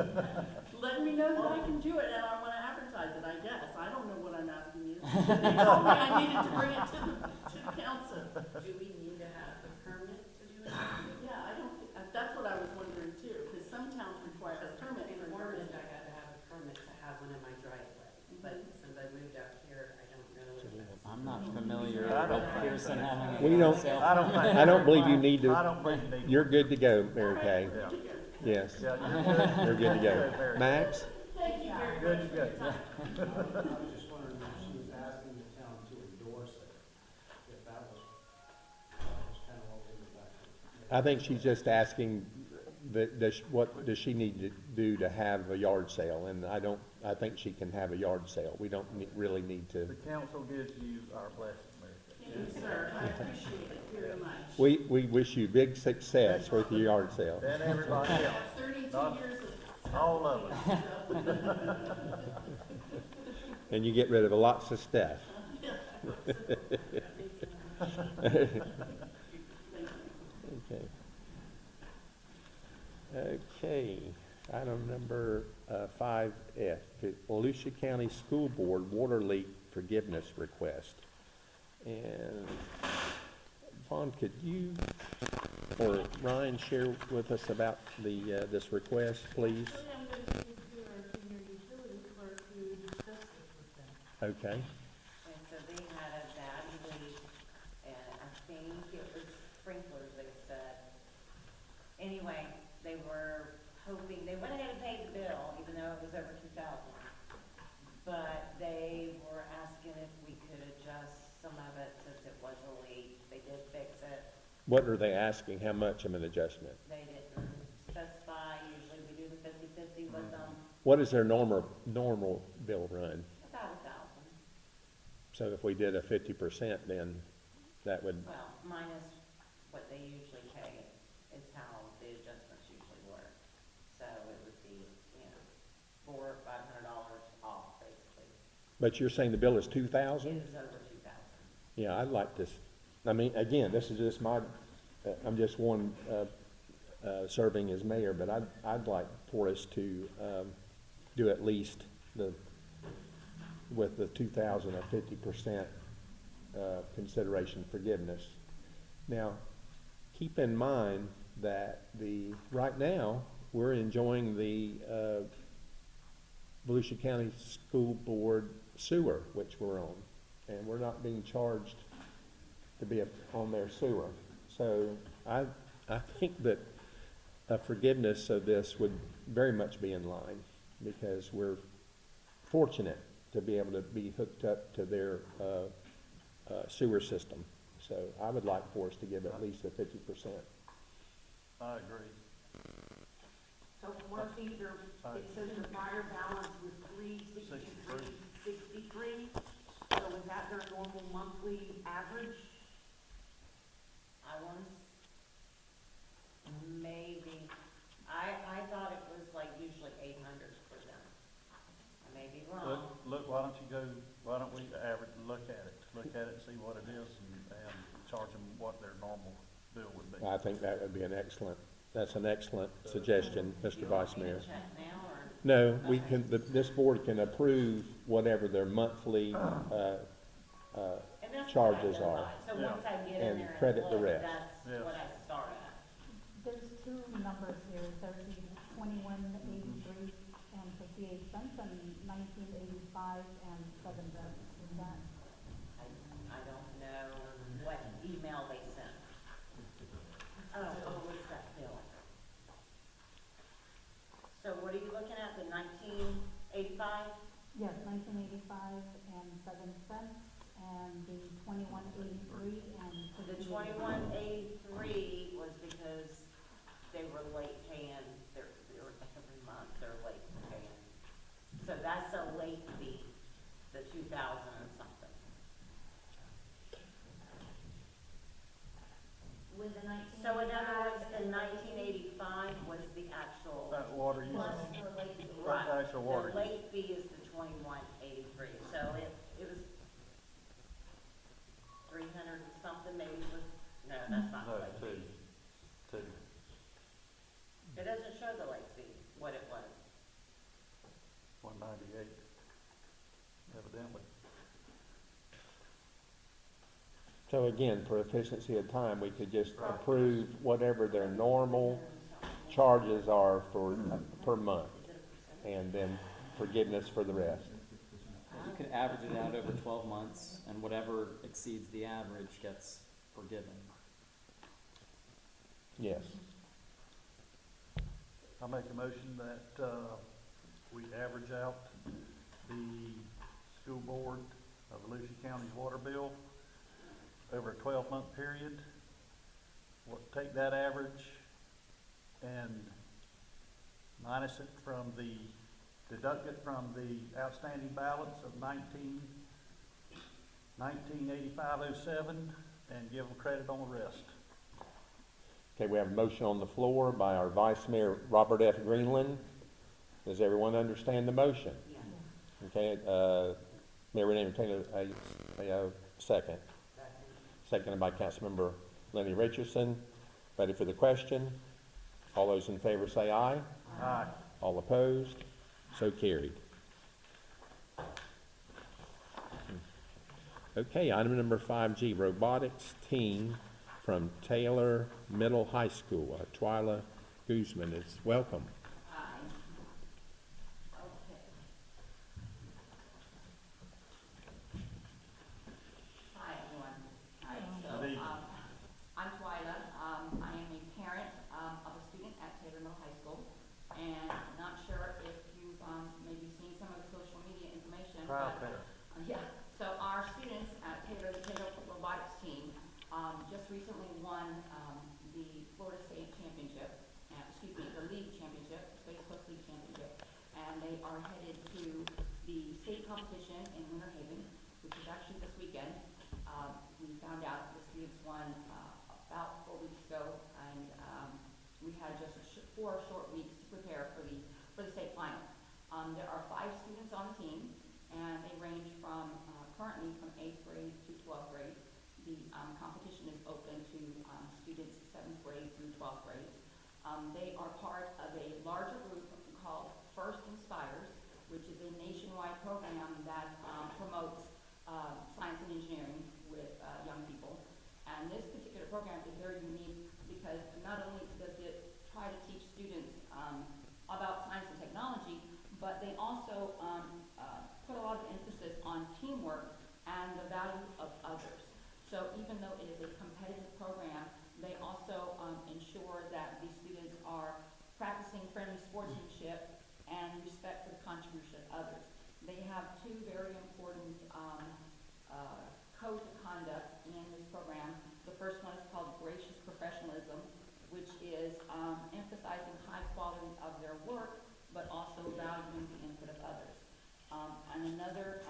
Letting me know that I can do it and I wanna advertise it, I guess. I don't know what I'm asking you. They told me I needed to bring it to the council. Do we need to have a permit to do it? Yeah, I don't, that's what I was wondering too, because some towns require a permit In for Ormond, yard I sale. got to have a permit to have one in my driveway, but since I moved out here, I don't know if that's. I'm not familiar I don't with think Pierson so. having a We yard don't- sale. I don't think. I don't believe you need I to, don't believe you need. you're good to go, Mary Kay. Yeah. Yes, Yeah, you're good. you're good to go. Very Max? Thank you very much. Good, good. I was just wondering if she was asking the town to endorse it, if that was kind of what we were back to. I think she's just asking, what does she need to do to have a yard sale? And I think she can have a yard sale. We don't really need to. The council gives you our blessing, Mary Kay. Thank you, sir. I appreciate it very much. We wish you big success with your yard sale. And everybody else, 32 Not- years of. all of us. And you get rid of lots of stuff. Okay. Okay, item number 5F, the Volusia County School Board Water Leak Forgiveness Request. And Vaughn, could you or Ryan share with us about this request, please? I'm going to do our senior utility clerk who discussed this with them. Okay, And so they had a bad leak, and I think it was sprinklers, they said. Anyway, they were hoping, they went ahead and paid the bill, even though it was over 2,000. But they were asking if we could adjust some of it since it was a leak. They did fix it. what are they asking? How much of an adjustment? They didn't specify. Usually we do the 50/50 with them, What is their normal bill run? about 1,000. So if we did a 50%, then that would, Well, minus what they usually pay is how the adjustments usually work. So it would be, you know, $400 or $500 off, basically. but you're saying the bill is It 2,000? is over 2,000. Yeah, I'd like this, I mean, again, this is just my, I'm just one, serving as mayor, but I'd like for us to, do at least with the 2,000 or 50%, consideration forgiveness. Now, keep in mind that right now, we're enjoying the, Volusia County School Board sewer, which we're on, and we're not being charged to be on their sewer. So I think that a forgiveness of this would very much be in line, because we're fortunate to be able to be hooked up to their sewer system. So I would like for us to give at least a 50%. I agree. So was either, it says the prior balance was 363. So is that their normal monthly average? I want maybe, I thought it was like usually 800 for them. I may be wrong. Look, why don't we average, look at it and see what it is and charge them what their normal bill would be. I think that would be that's an excellent suggestion, Mr. Vice Mayor. Check now or? No, we can, this board can approve whatever their monthly And that's charges what I go are. by. So Yeah. once I get in And there credit and the look, rest. that's Yes. what I start at. There's two numbers here, there's the 2183 and 58 cents and 1985 and 7 cents. Is that? I don't know what email they sent. Oh, what's that bill? So what are you looking at, the 1985? Yes, 1985 and 7 cents, and the 2183 and The 58. 2183 was because they were late paying, every month they're late paying. So that's a late fee, the 2,000 and something. With the 1985. So in other words, the 1985 was the actual. That water use, Plus the late fee. Right. the actual water The use. late fee is the 2183, so it was 300 and something maybe was, no, that's not No, the late fee. two. It doesn't show the late fee, what it was. 198, evidently. So again, for efficiency of time, we could just approve whatever their normal charges are for, per month, and then forgiveness for the rest. You could average it out over 12 months, and whatever exceeds the average gets forgiven. Yes. I make a motion that, we average out the school board of Volusia County's water bill over a 12-month period. Take that average and minus it from deduct it from the outstanding balance of 1985.07 and give them credit on the rest. Okay, we have a motion on the floor by our Vice Mayor, Robert F. Greenland. Does everyone understand the motion? Yeah. Okay, Mayor, we entertain a second. Seconded by Councilmember Lenny Richardson. Ready for the question? All those in favor say aye. Aye. All opposed? So carried. Okay, item number 5G, robotics team from Taylor Middle High School. Twyla Guzman is welcome. Hi. Okay. Hi, everyone. Hi, so, Good evening. I'm Twyla. I am a parent, of a student at Taylor Middle High School, and I'm not sure if you've, maybe seen some of the social media information. Proud but, parent. Yeah, so our students at Taylor, the Taylor Robotics team, just recently won, the Florida State Championship, the league championship, Space Coast League Championship, and they are headed to the state competition in Winter Haven, which is actually this weekend. We found out the students won, about 4 weeks ago, and, we had just 4 short weeks to prepare for the state final. There are 5 students on the team, and they range from, currently from 8th grade to 12th grade. The competition is open to students 7th grade through 12th grade. They are part of a larger group called First Inspires, which is a nationwide program that promotes science and engineering with young people. And this particular program is very unique because not only does it try to teach students about science and technology, but they also put a lot of emphasis on teamwork and the value of others. So even though it is a competitive program, they also ensure that the students are practicing friendly sportsmanship and respect for the contribution of others. They have two very important codes of conduct in this program. The first one is called gracious professionalism, which is emphasizing high quality of their work, but also valuing the input of others. And another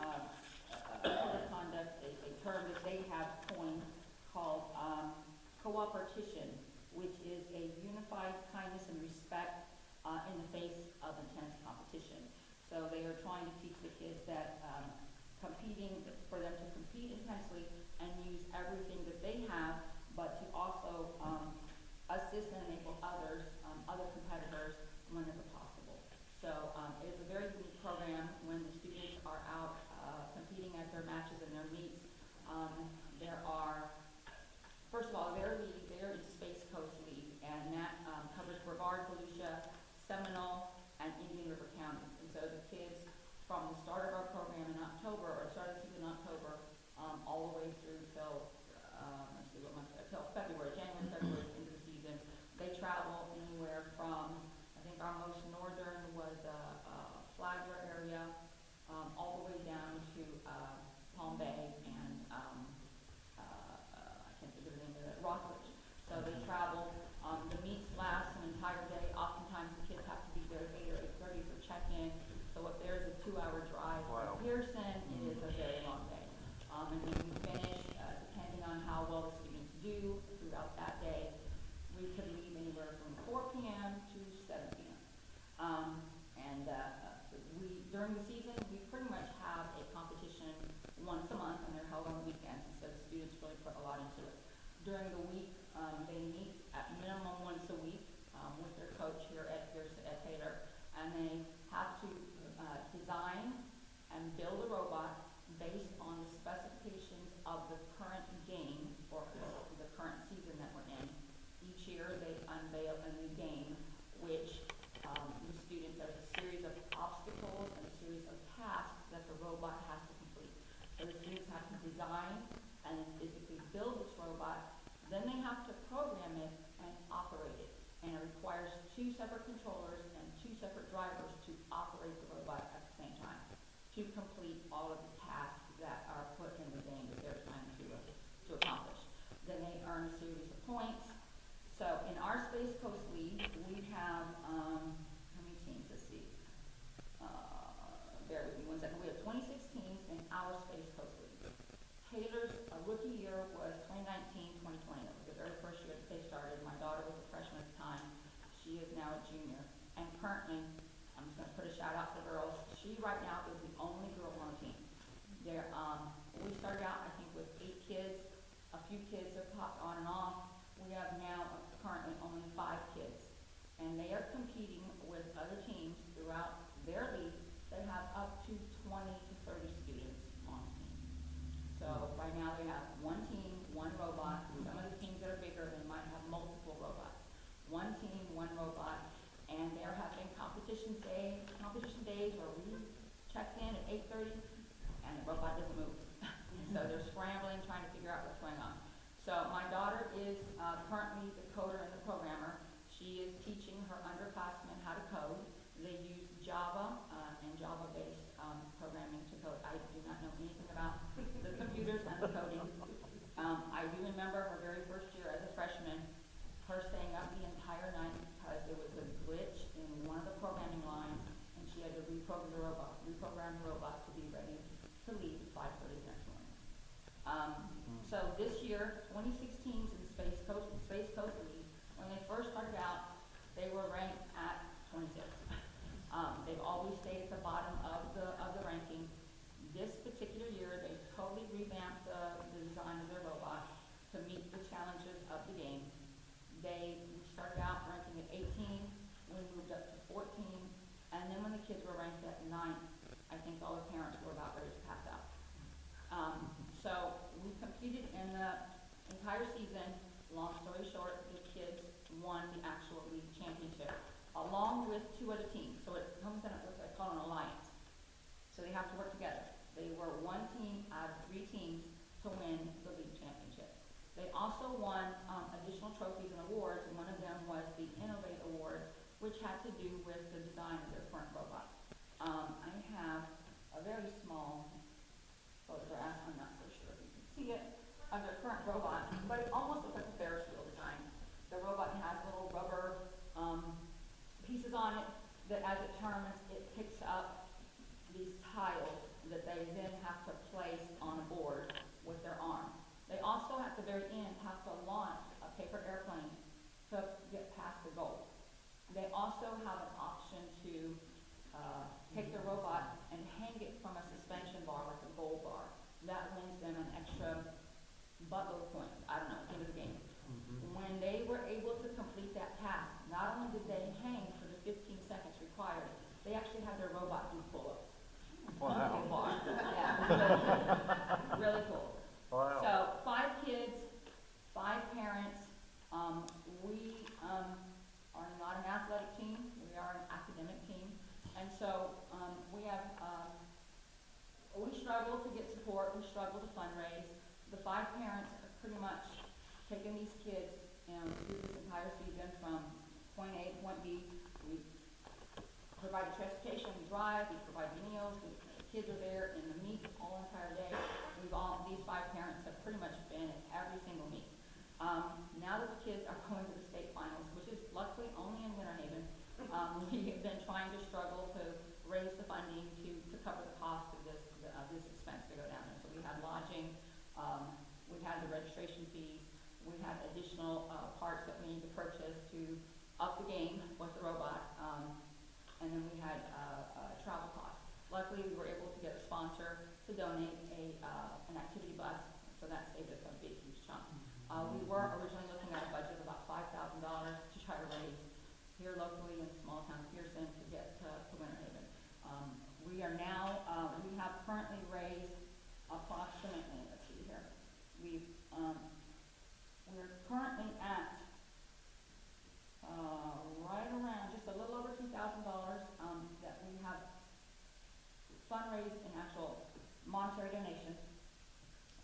code of conduct, a term that they have coined called cooperation, which is a unified kindness and respect in the face of intense competition. So they are trying to teach the kids that for them to compete intensely and use everything that they have, but to also assist and enable others, other competitors, whenever possible. So it is a very unique program when the students are out competing at their matches and their meets. There are, first of all, they're in Space Coast League, and that covers Brevard, Volusia, Seminole, and Indian River counties. And so the kids, from the start of our program in October, or start of the season in October, all the way through till, till February, January, February, into the season, they travel anywhere from, I think our most northern was Flagler area, all the way down to Palm Bay and I can't think of the name of it, Rockledge. So they travel. The meets last an entire day. Oftentimes the kids have to be there at 8 or 8:30 for check-in. So if there's a 2-hour drive from Pierson, it is a very long day. And when we finish, depending on how well the students do throughout that day, we could leave anywhere from 4 p.m. to 7 p.m. During the season, we pretty much have a competition once a month, and they're held on the weekends, and so the students really put a lot into it. During the week, they meet at minimum once a week with their coach here at Pierson, at Taylor, and they have to design and build a robot based on the specifications of the current game, or the current season that we're in. Each year, they unveil a new game, which the students, there's a series of obstacles and a series of tasks that the robot has to complete. So the students have to design and physically build this robot. Then they have to program it and operate it. And it requires 2 separate controllers and 2 separate drivers to operate the robot at the same time to complete all of the tasks that are put in the game that they're trying to accomplish. Then they earn a series of points. So in our Space Coast League, we have, how many teams? Let's see. Bear with me 1 second. We have 26 teams in our Space Coast League. Taylor's rookie year was 2019-2020. That was the very first year that they started. My daughter was a freshman at the time. She is now a junior. And currently, I'm just going to put a shout out to the girls. She right now is the only girl on the team. We started out, I think, with 8 kids. A few kids have popped on and off. We have now currently only 5 kids. And they are competing with other teams throughout their league that have up to 20 to 30 students on the team. So right now they have 1 team, 1 robot. Some of the teams that are bigger, they might have multiple robots. 1 team, 1 robot. And there have been competition days where we checked in at 8:30 and the robot doesn't move. So they're scrambling, trying to figure out what's going on. So my daughter is currently the coder and the programmer. She is teaching her underclassmen how to code. They use Java and Java-based programming to code. I do not know anything about the computers and the coding. I do remember her very first year as a freshman, her staying up the entire night because there was a glitch in one of the programming lines, and she had to reprogram the robot to be ready to leave at 5:30 the next morning. So this year, 26 teams in Space Coast League. When they first started out, they were ranked at 26. They've always stayed at the bottom of the ranking. This particular year, they totally revamped the design of their robot to meet the challenges of the game. We started out ranking at 18, we moved up to 14, and then when the kids were ranked at 9th, I think all the parents were about ready to pass out. So we competed in the entire season. Long story short, the kids won the actual league championship, along with 2 other teams. So it comes in, I call called an alliance. So they have to work together. They were one team out of 3 teams to win the league championship. They also won additional trophies and awards, and one of them was the Innovate Award, which had to do with the design of their current robot. I have a very small photograph, I'm not so sure if you can see it, of their current robot, but it almost looks like a Ferris wheel design. The robot has little rubber pieces on it that as it turns, it picks up these tiles that they then have to place on a board with their arm. They also, at the very end, have to launch a paper airplane to get past the goal. They also have an option to take the robot and hang it from a suspension bar, like a gold bar. That wins them an extra buttload of points, I don't know, at the end of the game. When they were able to complete that task, not only did they hang for the 15 seconds required, they actually had their robot do pull-ups. Wow. Yeah, really cool. Wow. So 5 kids, 5 parents. We are not an athletic team. We are an academic team. And so we struggle to get support. We struggle to fundraise. The 5 parents have pretty much taken these kids through this entire season from point A to point B. We provided transportation, we drive, we provide meals, the kids are there in the meet all entire day. These 5 parents have pretty much been at every single meet. Now that the kids are going to the state finals, which is luckily only in Winter Haven, we have been trying to struggle to raise the funding to cover the cost of this expense to go down there. So we had lodging, we had the registration fees, we had additional parts that we need to purchase to up the game with the robot, and then we had travel costs. Luckily, we were able to get a sponsor to donate an activity bus, so that saved us a big, huge chunk. We were originally looking at a budget of about $5,000 to try to raise here locally in the small town of Pierson to get to Winter Haven. We are now, we have currently raised approximately, let's see here, we're currently at right around just a little over $2,000 that we have fundraised in actual monetary donations.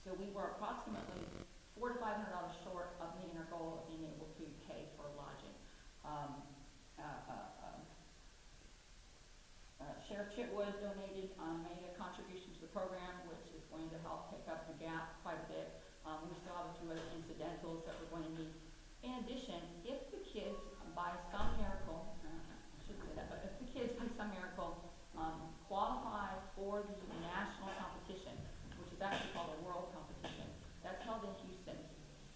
So we were approximately $400 to $500 short of meeting our goal of being able to pay for lodging. Sheriff Chitwood donated, made a contribution to the program, which is going to help pick up the gap quite a bit. We still have a few other incidentals that we're going to need. In addition, if the kids, by some miracle, I shouldn't say that, but if the kids, by some miracle, qualify for the national competition, which is actually called a world competition, that's held in Houston.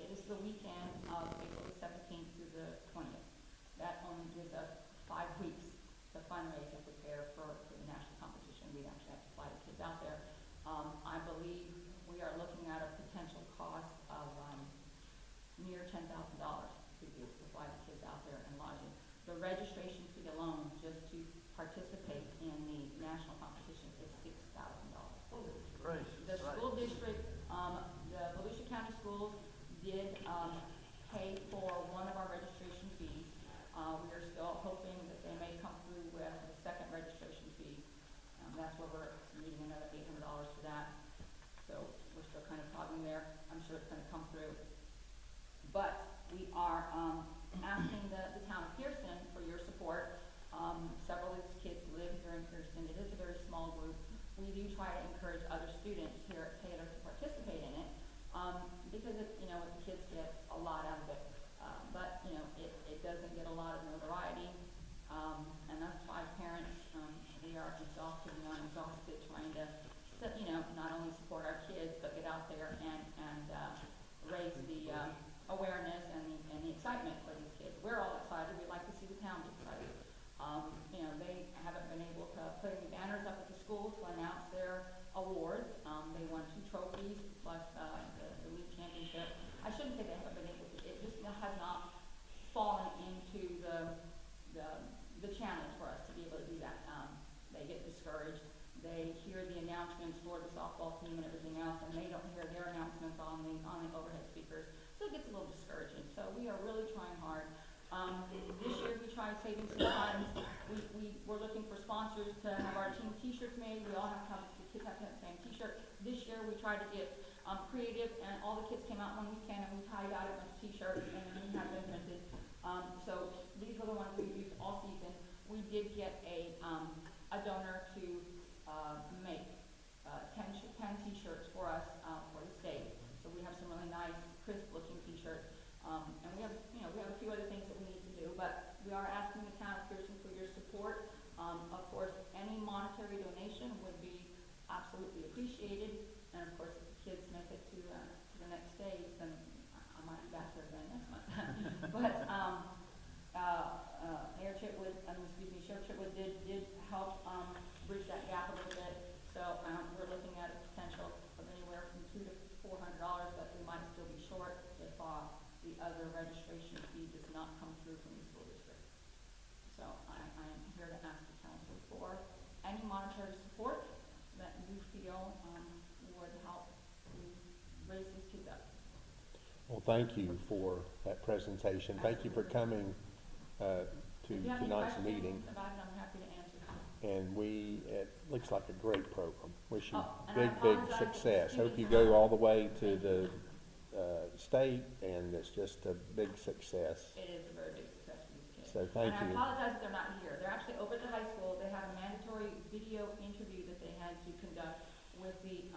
It is the weekend of April the 17th through the 20th. That only gives us 5 weeks to fundraise and prepare for the national competition. We'd actually have to fly the kids out there. I believe we are looking at a potential cost of near $10,000 to be able to fly the kids out there and lodging. The registration fee alone, just to participate in the national competition, is $6,000. The school district, the Volusia County Schools did pay for one of our registration fees. We are still hoping that they may come through with the second registration fee. That's where we're needing another $800 for that. So we're still kind of toggling there. I'm sure it's going to come through. But we are asking the town of Pierson for your support. Several of these kids live here in Pierson. It is a very small group. We do try to encourage other students here at Taylor to participate in it because the kids get a lot out of it. But it doesn't get a lot of notoriety. And us 5 parents, we are exhausted and exhausted trying to, not only support our kids, but get out there and raise the awareness and the excitement for these kids. We're all excited. We'd like to see the town be excited. They haven't been able to put any banners up at the school to announce their awards. They won 2 trophies plus the league championship. I shouldn't say they haven't been able to. It just has not fallen into the challenge for us to be able to do that. They get discouraged. They hear the announcements for the softball team and everything else, and they don't hear their announcements on the overhead speakers. So it gets a little discouraging. So we are really trying hard. This year we tried saving some funds we were looking for sponsors to have our team t-shirts made. We all have to have, the kids have to have the same t-shirt. This year, we tried to get, creative, and all the kids came out one weekend, and we tie-dyed a bunch of t-shirts, and then we had them printed. So these are the ones we've used all season. We did get a donor to, make, 10 t-shirts for us, for the state. So we have some really nice, crisp-looking t-shirts. And we have, we have a few other things that we need to do, but we are asking the town of Pierson for your support. Of course, any monetary donation would be absolutely appreciated. And of course, if the kids make it to the next stage, then I might be back here again next month. But, Mayor Chitwood, Sheriff Chitwood did help, bridge that gap a little bit. So, we're looking at a potential of anywhere from $200 to $400, but we might still be short if, the other registration fee does not come through from the school district. So I am here to ask the council for any monetary support that you feel would help to raise these kids up. Well, thank you for that presentation. Thank you for coming to If you have any tonight's questions meeting. about it, I'm happy to answer. And it looks like a great program. Wish you Oh, and I big apologize to the success. Hope you students. go all the way to the state, and it's just a big success. It is a very big success for these kids. So thank And I you. apologize that they're not here. They're actually over at the high school. They have a mandatory video interview that they had to conduct with the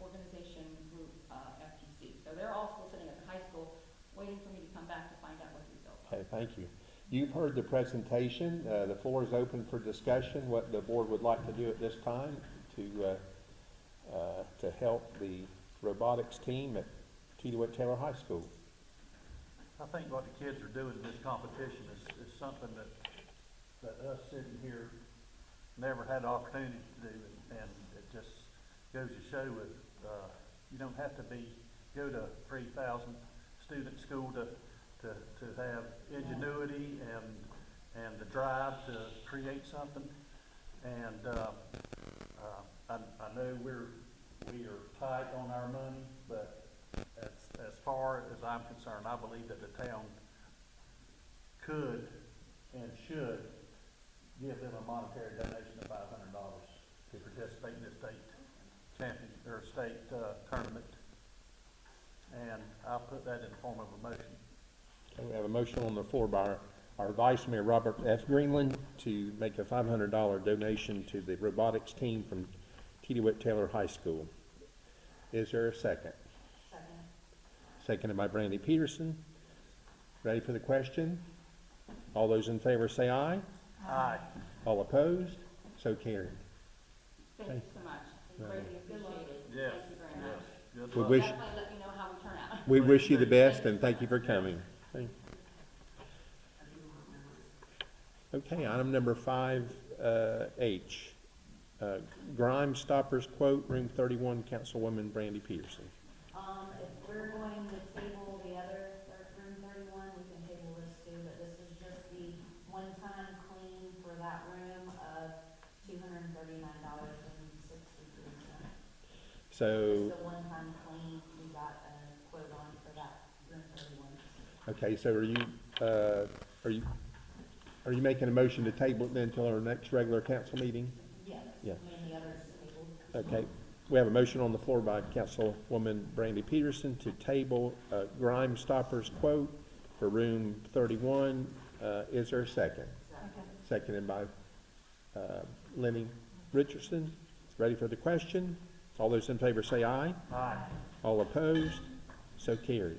organization group FTC. So they're all still sitting at the high school, waiting for me to come back to find out what the results are. Okay, thank you. You've heard the presentation. The floor is open for discussion. What the board would like to do at this time to help the robotics team at Taylor High School. I think what the kids are doing in this competition is something that us sitting here never had the opportunity to do, and it just goes to show that, you don't have to go to 3,000 student school to have ingenuity and the drive to create something. And, I know we are tight on our money, but as far as I'm concerned, I believe that the town could and should give them a monetary donation of $500 to participate in this state tournament. And I'll put that in the form of a motion. Okay, we have a motion on the floor by our Vice Mayor, Robert F. Greenland, to make a $500 donation to the robotics team from Taylor High School. Is there a second? Second. Seconded by Brandy Pierson. Ready for the question? All those in favor say aye. Aye. All opposed? So carried. Thank you so much. We greatly appreciate it. Yes. Thank you very much. Good We luck. wish, Definitely let me know how we turn out. we wish you the best, and thank you for coming. Okay, item number 5H. Grime Stoppers quote, room 31, Councilwoman Brandy Pierson. If we're going to table the other room 31, we can table this too, but this is just the one-time clean for that room of $239.63. So, Just the one-time clean, we got a quote on for that room 31. okay, so are you making a motion to table it then until our next regular council meeting? Yes. Yeah. And the others tabled. Okay, we have a motion on the floor by Councilwoman Brandy Peterson to table Grime Stoppers quote for room 31. Is there a second? Seconded by Lenny Richardson. Ready for the question? All those in favor say aye. Aye. All opposed? So carried.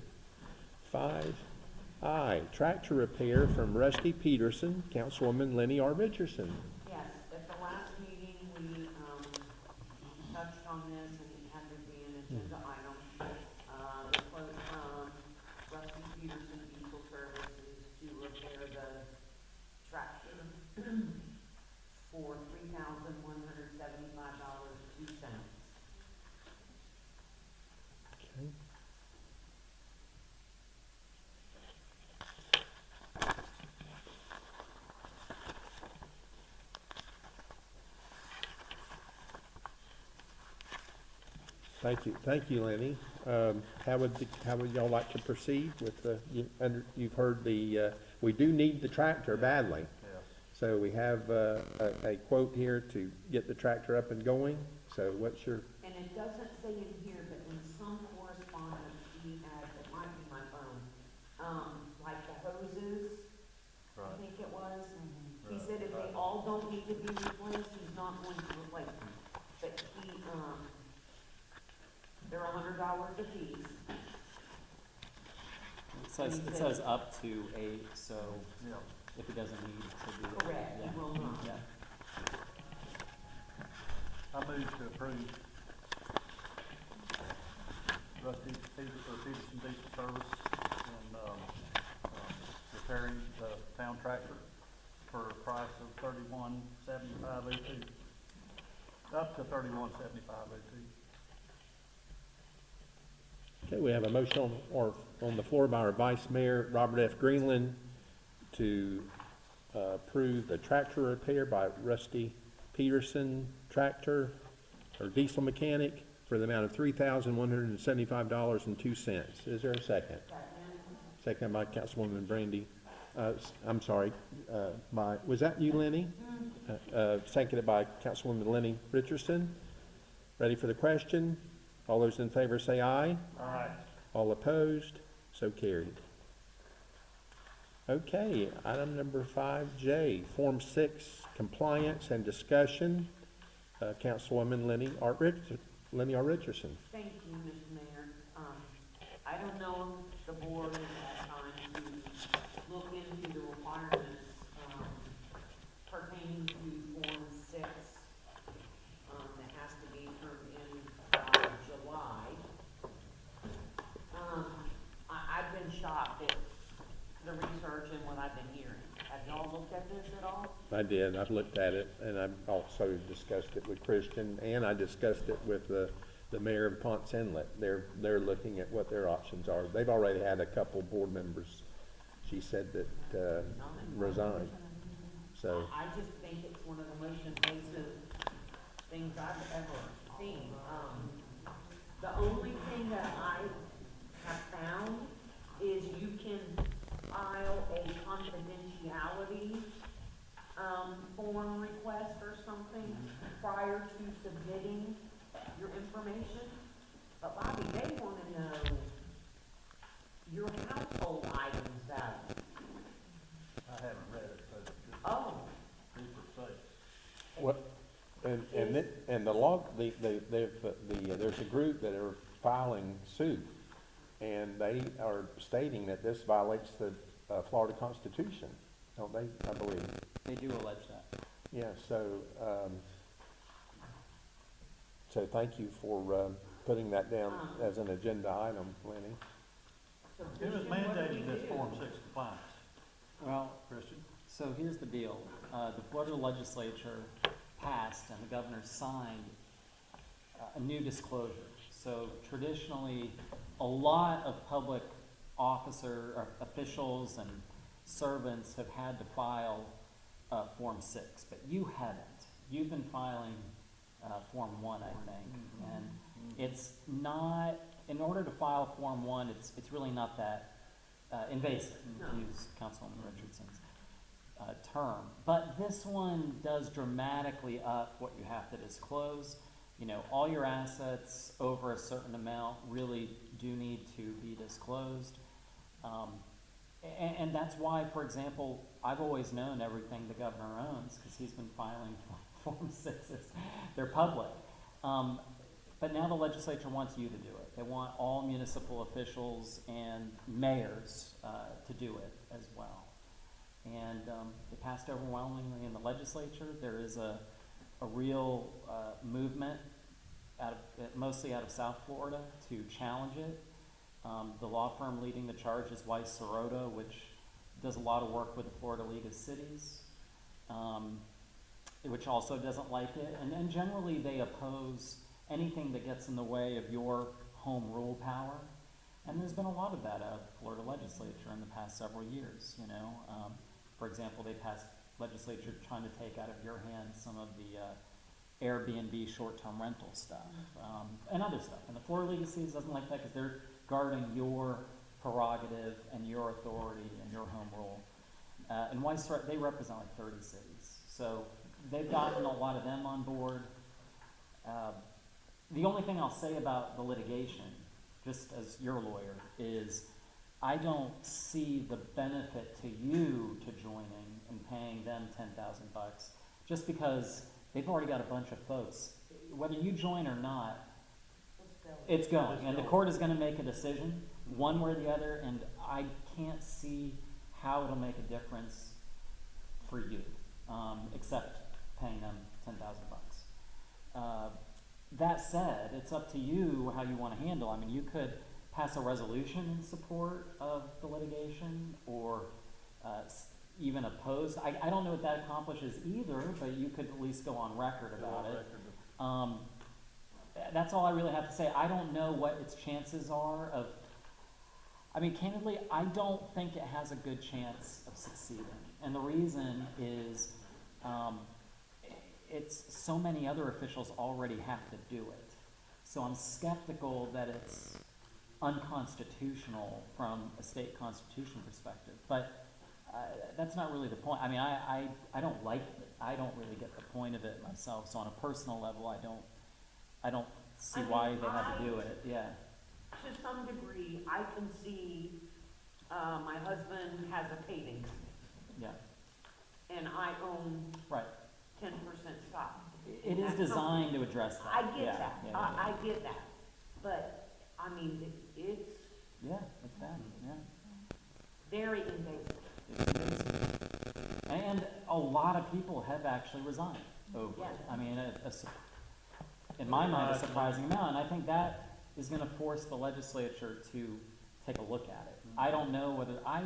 5I, tractor repair from Rusty Peterson, Councilwoman Lenny R. Richardson. Yes, at the last meeting, we, touched on this and it had to be an agenda item. The quote from Rusty Peterson Diesel Services to repair the tractor for $3,175.02. Okay. Thank you, Lenny. How would y'all like to proceed with you've heard we do need the tractor badly. Yes. So we have a quote here to get the tractor up and going. So what's your, And it doesn't say in here, but in some correspondence he had, it might be my phone, like the hoses, I Right. think it was. He Right. said if they all don't need to be replaced, he's not going to replace them. But he, they're $100 a piece. It says up to 8, so Yeah. if he doesn't need to do it. Correct, yeah. he will not. Yeah. I move to approve Rusty Peterson Diesel Service in, repairing the town tractor for a price of $31.75 up to $31.75 okay, we have a motion on the floor by our Vice Mayor, Robert F. Greenland, to approve the tractor repair by Rusty Peterson Tractor or Diesel Mechanic for the amount of $3,175.02. Is there a second? Second by Councilwoman Brandy. I'm sorry, was that you, Lenny? Seconded by Councilwoman Lenny Richardson. Ready for the question? All those in favor say aye. Aye. All opposed? So carried. Okay, item number 5J, Form 6, compliance and discussion. Councilwoman Lenny R. Richardson. Thank you, Mr. Mayor. I don't know if the board has had time to look into the requirements, pertaining to Form 6, that has to be turned in by July. I've been shocked at the research and what I've been hearing. Have y'all looked at this at all? I did, I've looked at it, and I've also discussed it with Christian, and I discussed it with the mayor of Ponce Inlet. They're looking at what their options are. They've already had a couple board members, she said, that resigned. So, I just think it's one of the most invasive things I've ever seen. The only thing that I have found is you can file a confidentiality form request or something prior to submitting your information. But Bobby, they want to know your household items value. I haven't read it, but Oh, it's super safe. what, and the law, there's a group that are filing suit, and they are stating that this violates the Florida Constitution, don't they, I believe? They do allege that. Yeah, so thank you for putting that down as an agenda item, Lenny. so Who is Christian, what do we mandating this do? Form 6 compliance, Well, Christian? so here's the deal. The Florida legislature passed and the governor signed a new disclosure. So traditionally, a lot of public officials and servants have had to file Form 6, but you haven't. You've been filing Form 1, I think, and it's not, in order to file Form 1, it's really not that invasive, to use Councilwoman Richardson's term. But this one does dramatically up what you have to disclose. You know, all your assets over a certain amount really do need to be disclosed. And that's why, for example, I've always known everything the governor owns because he's been filing Form 6s. They're public. But now the legislature wants you to do it. They want all municipal officials and mayors to do it as well. And it passed overwhelmingly in the legislature. There is a real movement, mostly out of South Florida, to challenge it. The law firm leading the charge is Weiss Serota, which does a lot of work with the Florida League of Cities, which also doesn't like it. And generally they oppose anything that gets in the way of your home rule power. And there's been a lot of that out of the Florida legislature in the past several years, you know. For example, they passed legislature trying to take out of your hands some of the Airbnb short-term rental stuff, and other stuff. And the Florida League of Cities doesn't like that because they're guarding your prerogative and your authority and your home rule. And Weiss, they represent like 30 cities. So they've gotten a lot of them on board. The only thing I'll say about the litigation, just as your lawyer, is I don't see the benefit to you to joining and paying them $10,000 just because they've already got a bunch of folks. Whether you join or not, it's going. And the court is going to make a decision one way or the other, and I can't see how it'll make a difference for you, except paying them $10,000. That said, it's up to you how you want to handle. I mean, you could pass a resolution in support of the litigation, or even oppose. I don't know what that accomplishes either, but you could at least go on record about it. That's all I really have to say. I don't know what its chances are of, I mean, candidly, I don't think it has a good chance of succeeding. And the reason is, it's so many other officials already have to do it. So I'm skeptical that it's unconstitutional from a state constitution perspective. But that's not really the point. I mean, I don't like it. I don't really get the point of it myself. So on a personal level, I don't see why they have to do it. Yeah. To some degree, I can see, my husband has a paving company. Yeah. And I own Right. 10% stock. It is designed to address that. I get Yeah, that, yeah, yeah. I get that, but, I mean, it's Yeah, it's bad, yeah. very invasive. It's amazing. And a lot of people have actually resigned over it. Yeah. I mean, in my mind, a surprising amount, and I think that is gonna force the legislature to take a look at it. I don't know whether, I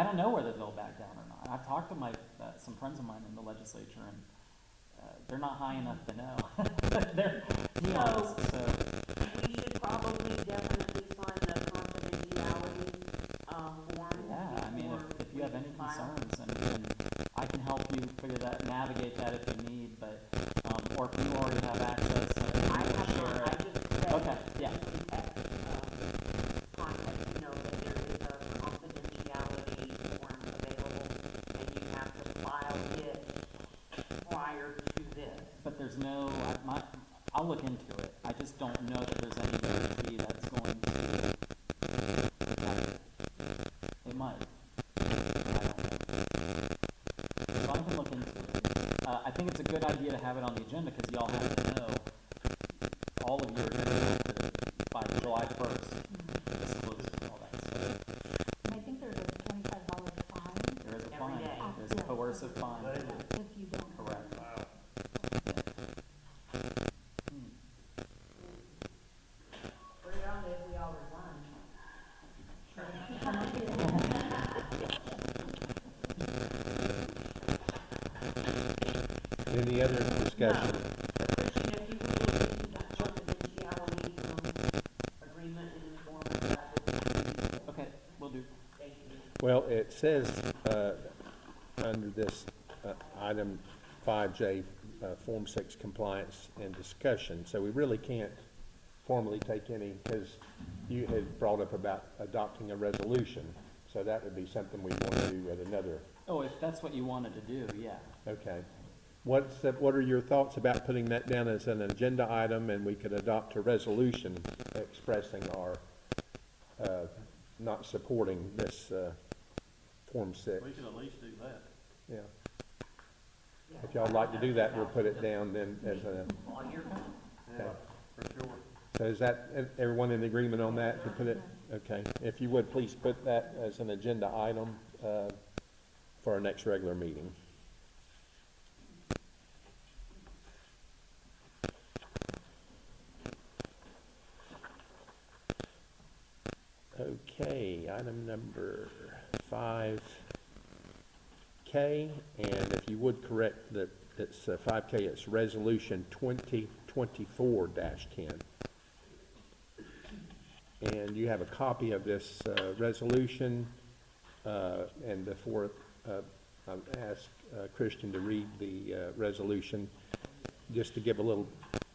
don't know whether they'll back down or not. I've talked to some friends of mine in the legislature, and they're not high enough to know. They're nuanced, so. We should probably definitely sign the confidentiality, form. Yeah, I mean, if you have any file. concerns, and I can help you figure that, navigate that if you need, but, or if you already have access, I have share not, I it. just said. Okay, yeah. Contact, you know, that there is a confidentiality form available, and you have to file it prior to this. But there's no, I'll look into it. I just don't know that there's any guarantee that's going to happen. It might. I don't know. So I can look into it. I think it's a good idea to have it on the agenda because y'all have to know, all of you are going to have to, by July 1st, disclose all that stuff. And I think there's a $25 fine There is a Every fine. day. There's a coercive fine. if you don't. Correct. Put it on if we all resign. Any other discussion? But Christian, if you would look into that confidentiality, agreement in the form of that, would be useful. Okay, will do. Thank you. Well, it says, under this, item 5J, Form 6 compliance and discussion, so we really can't formally take any, because you had brought up about adopting a resolution, so that would be something we want to do at another. Oh, if that's what you wanted to do, yeah. Okay. What are your thoughts about putting that down as an agenda item, and we could adopt a resolution expressing our, not supporting this, Form 6? We can at least do that. Yeah. If y'all like to do that, we'll put it down then as a, All year round. Yeah, for sure. so is that, everyone in agreement on that, to put it? Okay. If you would, please put that as an agenda item, for our next regular meeting. Okay, item number 5K, and if you would correct that it's 5K, it's resolution 2024-10. And you have a copy of this resolution, and before I'll ask Christian to read the resolution, just to give a little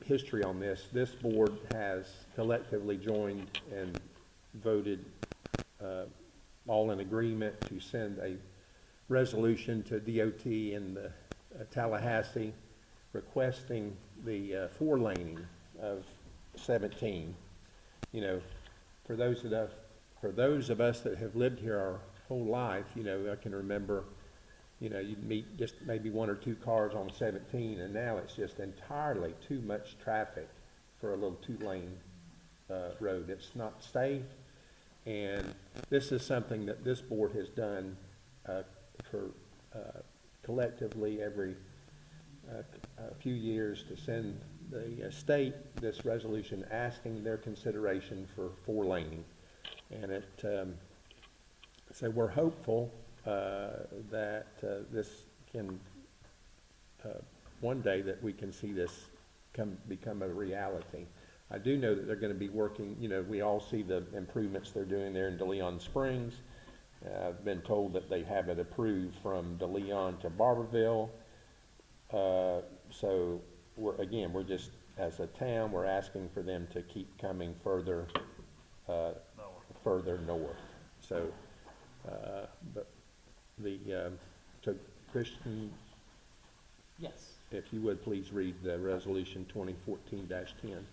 history on this. This board has collectively joined and voted all in agreement to send a resolution to DOT in the Tallahassee requesting the four-laning of 17. You know, for those of us that have lived here our whole life, you know, I can remember, you know, you'd meet just maybe one or two cars on 17, and now it's just entirely too much traffic for a little two-lane road. It's not safe, and this is something that this board has done for collectively every few years to send the state this resolution asking their consideration for four-laning. And it, so we're hopeful that this can, one day that we can see this become a reality. I do know that they're going to be working, you know, we all see the improvements they're doing there in DeLeon Springs. I've been told that they have it approved from DeLeon to Barberville. So we're just, as a town, we're asking for them to keep coming further north. So, but so Christian, Yes. if you would please read the resolution 2014-10.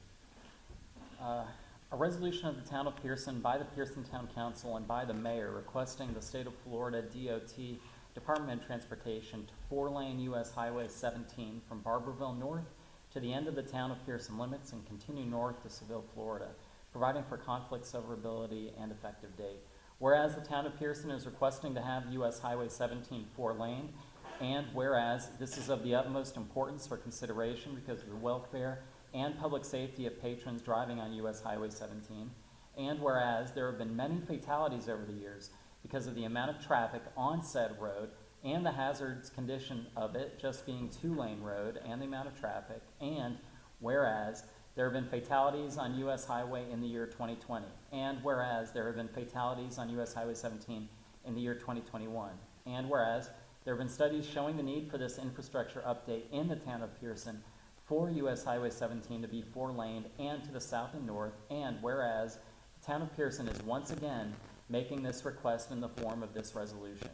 A resolution of the Town of Pierson by the Pierson Town Council and by the Mayor requesting the State of Florida DOT Department of Transportation to four-lane U.S. Highway 17 from Barberville north to the end of the Town of Pierson limits and continue north to Seville, Florida, providing for conflict severability and effective date. Whereas the Town of Pierson is requesting to have U.S. Highway 17 four-lane, and whereas this is of the utmost importance for consideration because of the welfare and public safety of patrons driving on U.S. Highway 17, and whereas there have been many fatalities over the years because of the amount of traffic on said road and the hazards condition of it just being two-lane road and the amount of traffic, and whereas there have been fatalities on U.S. Highway in the year 2020, and whereas there have been fatalities on U.S. Highway 17 in the year 2021, and whereas there have been studies showing the need for this infrastructure update in the Town of Pierson for U.S. Highway 17 to be four-laned and to the south and north, and whereas the Town of Pierson is once again making this request in the form of this resolution.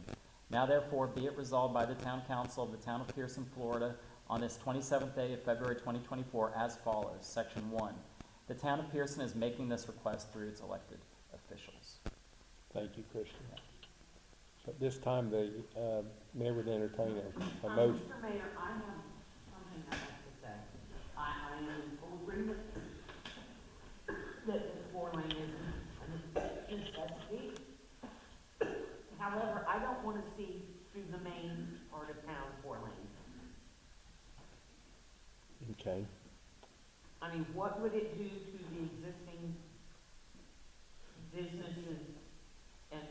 Now therefore be it resolved by the Town Council of the Town of Pierson, Florida, on this 27th day of February 2024 as follows. Section 1. The Town of Pierson is making this request through its elected officials. Thank you, Christian. At this time, the mayor would entertain a motion. Mr. Mayor, I have something I'd like to say. I am in full agreement that the four-lane is a necessity. However, I don't want to see through the main part of town four-lane. Okay. I mean, what would it do to the existing businesses and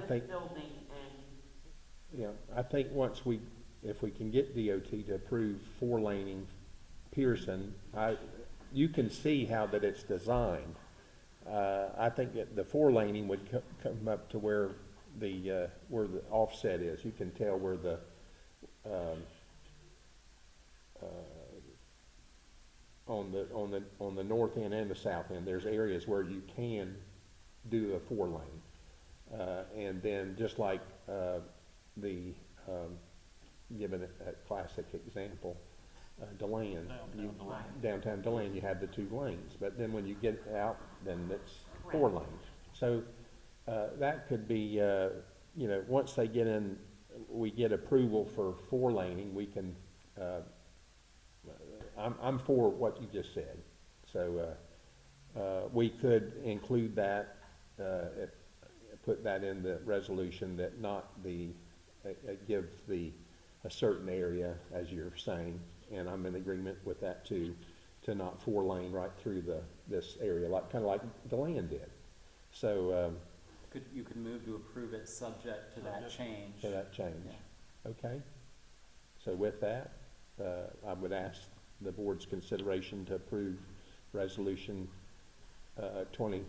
this building and? Yeah, I think if we can get DOT to approve four-laning Pierson, you can see how that it's designed. I think that the four-laning would come up to where the offset is. You can tell where the on the north end and the south end, there's areas where you can do a four-lane, and then just like given a classic example, DeLand, downtown DeLand, you have the two lanes, but then when you get out, then it's four lanes. So that could be, you know, once they get in, we get approval for four-laning, we can. I'm for what you just said. So we could include that, put that in the resolution that not give a certain area, as you're saying, and I'm in agreement with that too, to not four-lane right through this area, kind of like DeLand did. So You could move to approve it subject to that change. Yeah. Okay. So with that, I would ask the board's consideration to approve resolution 2024-10.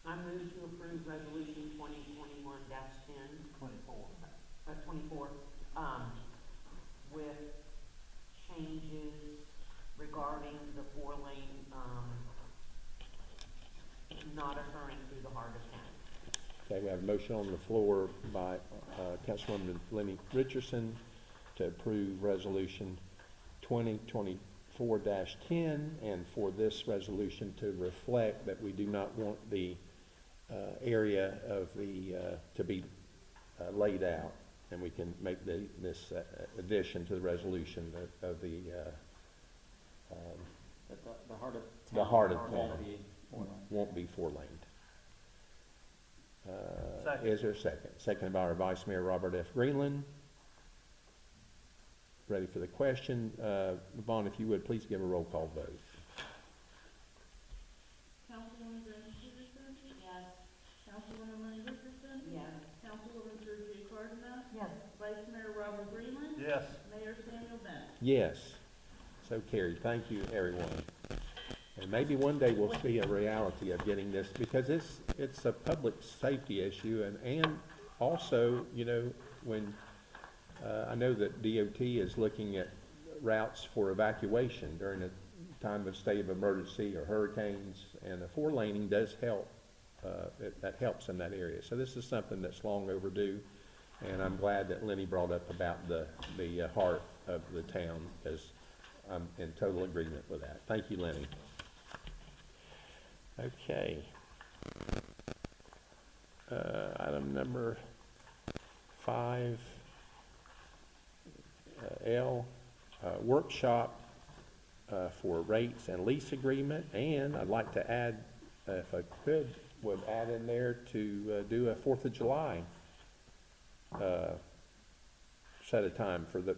I move to approve resolution 2021-10. 24, with changes regarding the four-lane, not occurring through the heart of town. Okay, we have a motion on the floor by Councilwoman Lenny Richardson to approve Resolution 2024-10, and for this resolution to reflect that we do not want the area of the, to be laid out, and we can make this addition to the resolution of the But the heart of town. The heart of won't town. be four-lane. won't be four-laned. Second. Is there a second? Seconded by our Vice Mayor Robert F. Greenland. Ready for the question. Vaughn, if you would, please give a roll call vote. Councilwoman Brenda Peterson, Yes. Councilwoman Lenny Richardson, Yes. Councilwoman Georgia Cardinal, Yes. Vice Mayor Robert Greenland, Yes. Mayor Samuel Bennett. Yes. So carried. Thank you, everyone. And maybe one day we'll see a reality of getting this, because it's a public safety issue, and also, you know, when, I know that DOT is looking at routes for evacuation during a time of state of emergency or hurricanes, and the four-laning does help, that helps in that area. So this is something that's long overdue, and I'm glad that Lenny brought up about the heart of the town, because I'm in total agreement with that. Thank you, Lenny. Okay. Item number 5, L, workshop for rates and lease agreement, and I'd like to add, if I could, would add in there to do a 4th of July set a time for the,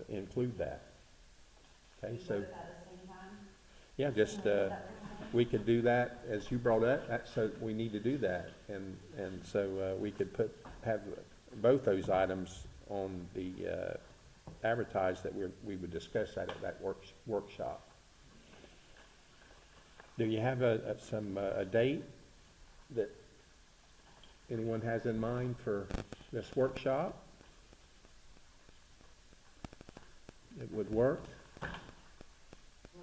include that. Okay, so, At the same time? yeah, just, we could do that, as you brought up, so we need to do that, and so we could have both those items on the, advertised that we would discuss that at that workshop. Do you have a date that anyone has in mind for this workshop? It would work? Well,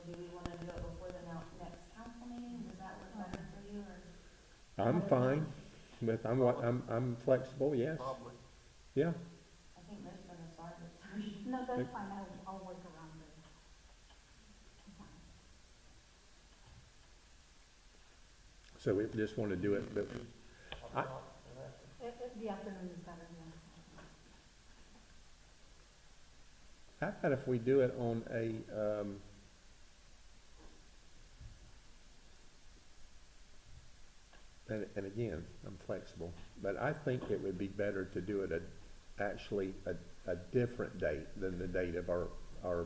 do we wanna do it before the next council meeting? Does that work better for you, or? I'm fine with, I'm flexible, yes, Probably. yeah. I think most of us are, but some. No, that's fine, I'll work around it. So we just want to do it, but The afternoon is better, yeah. how about if we do it on a, and again, I'm flexible, but I think it would be better to do it actually a different date than the date of our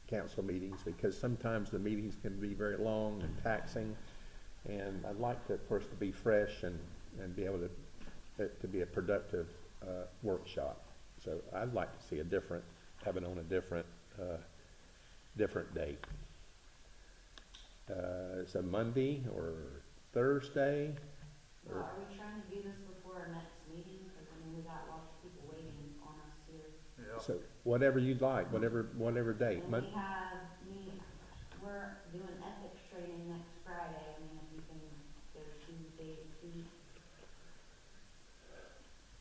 council meetings, because sometimes the meetings can be very long and taxing, and I'd like to, of course, to be fresh and be able to be a productive workshop. So I'd like to see have it on a different date. It's a Monday or Thursday? Well, are we trying to do this before our next meeting? Because, I mean, we got lots of people waiting on us here. Yeah. So whatever you'd like, whatever date. And we have, we're doing ethics training next Friday. I mean, if you can go Tuesday to Tuesday.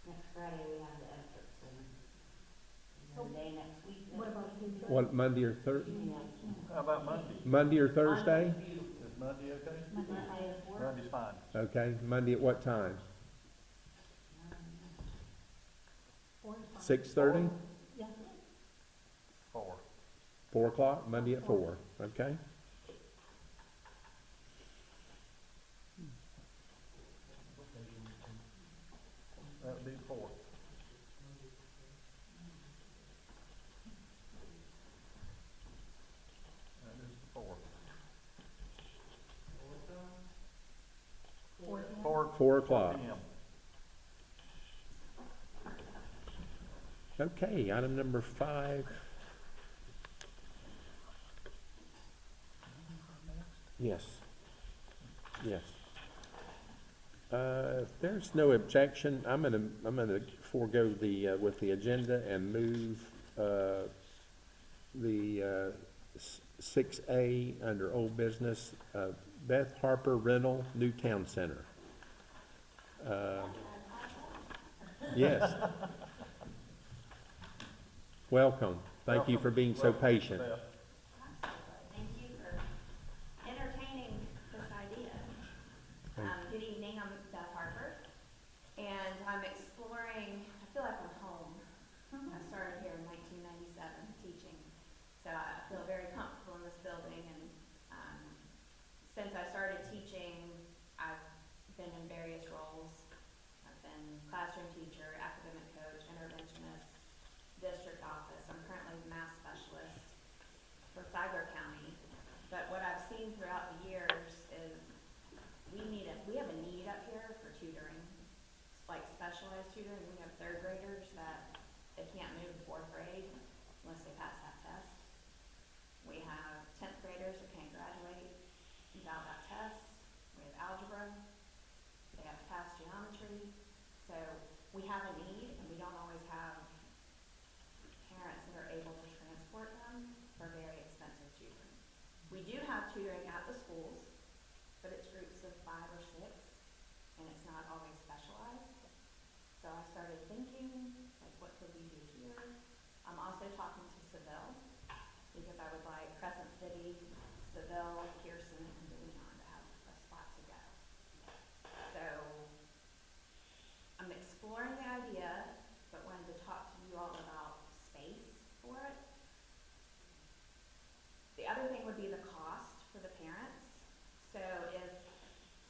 Next Friday, we have the ethics thing. Is there a day next week? What about Tuesday? What, Monday or Thursday? How about Monday? Monday or Thursday? Is Monday okay? Monday the fourth? Monday's fine. Okay, Monday at what time? 4 6:30? Yeah. 4. 4 o'clock, Monday at 4, okay? That would be 4. That is the 4. 4 o'clock. PM. Okay, item number 5. Yes. Yes. If there's no objection, I'm gonna forego with the agenda and move, the 6A under old business, Beth Harper Rental, New Town Center. Yes. Welcome. Thank you for being so patient. Thank you for entertaining this idea. Good evening, I'm Beth Harper, and I'm exploring, I feel like I'm home. I started here in 1997 teaching, so I feel very comfortable in this building, and since I started teaching, I've been in various roles. I've been classroom teacher, academic coach, interventionist, district office. I'm currently the math specialist for Flagler County. But what I've seen throughout the years is we have a need up here for tutoring, like specialized tutoring. We have third graders that they can't move to fourth grade unless they pass that test. We have 10th graders that can't graduate without that test. We have algebra. They have to pass geometry. So we have a need, and we don't always have parents that are able to transport them for very expensive tutoring. We do have tutoring at the schools, but it's groups of 5 or 6, and it's not always specialized. So I started thinking, like, what could we do here? I'm also talking to Seville, because I would like Crescent City, Seville, Pierson, and Leon to have a spot to go. So I'm exploring the idea, but wanted to talk to you all about space for it. The other thing would be the cost for the parents. So if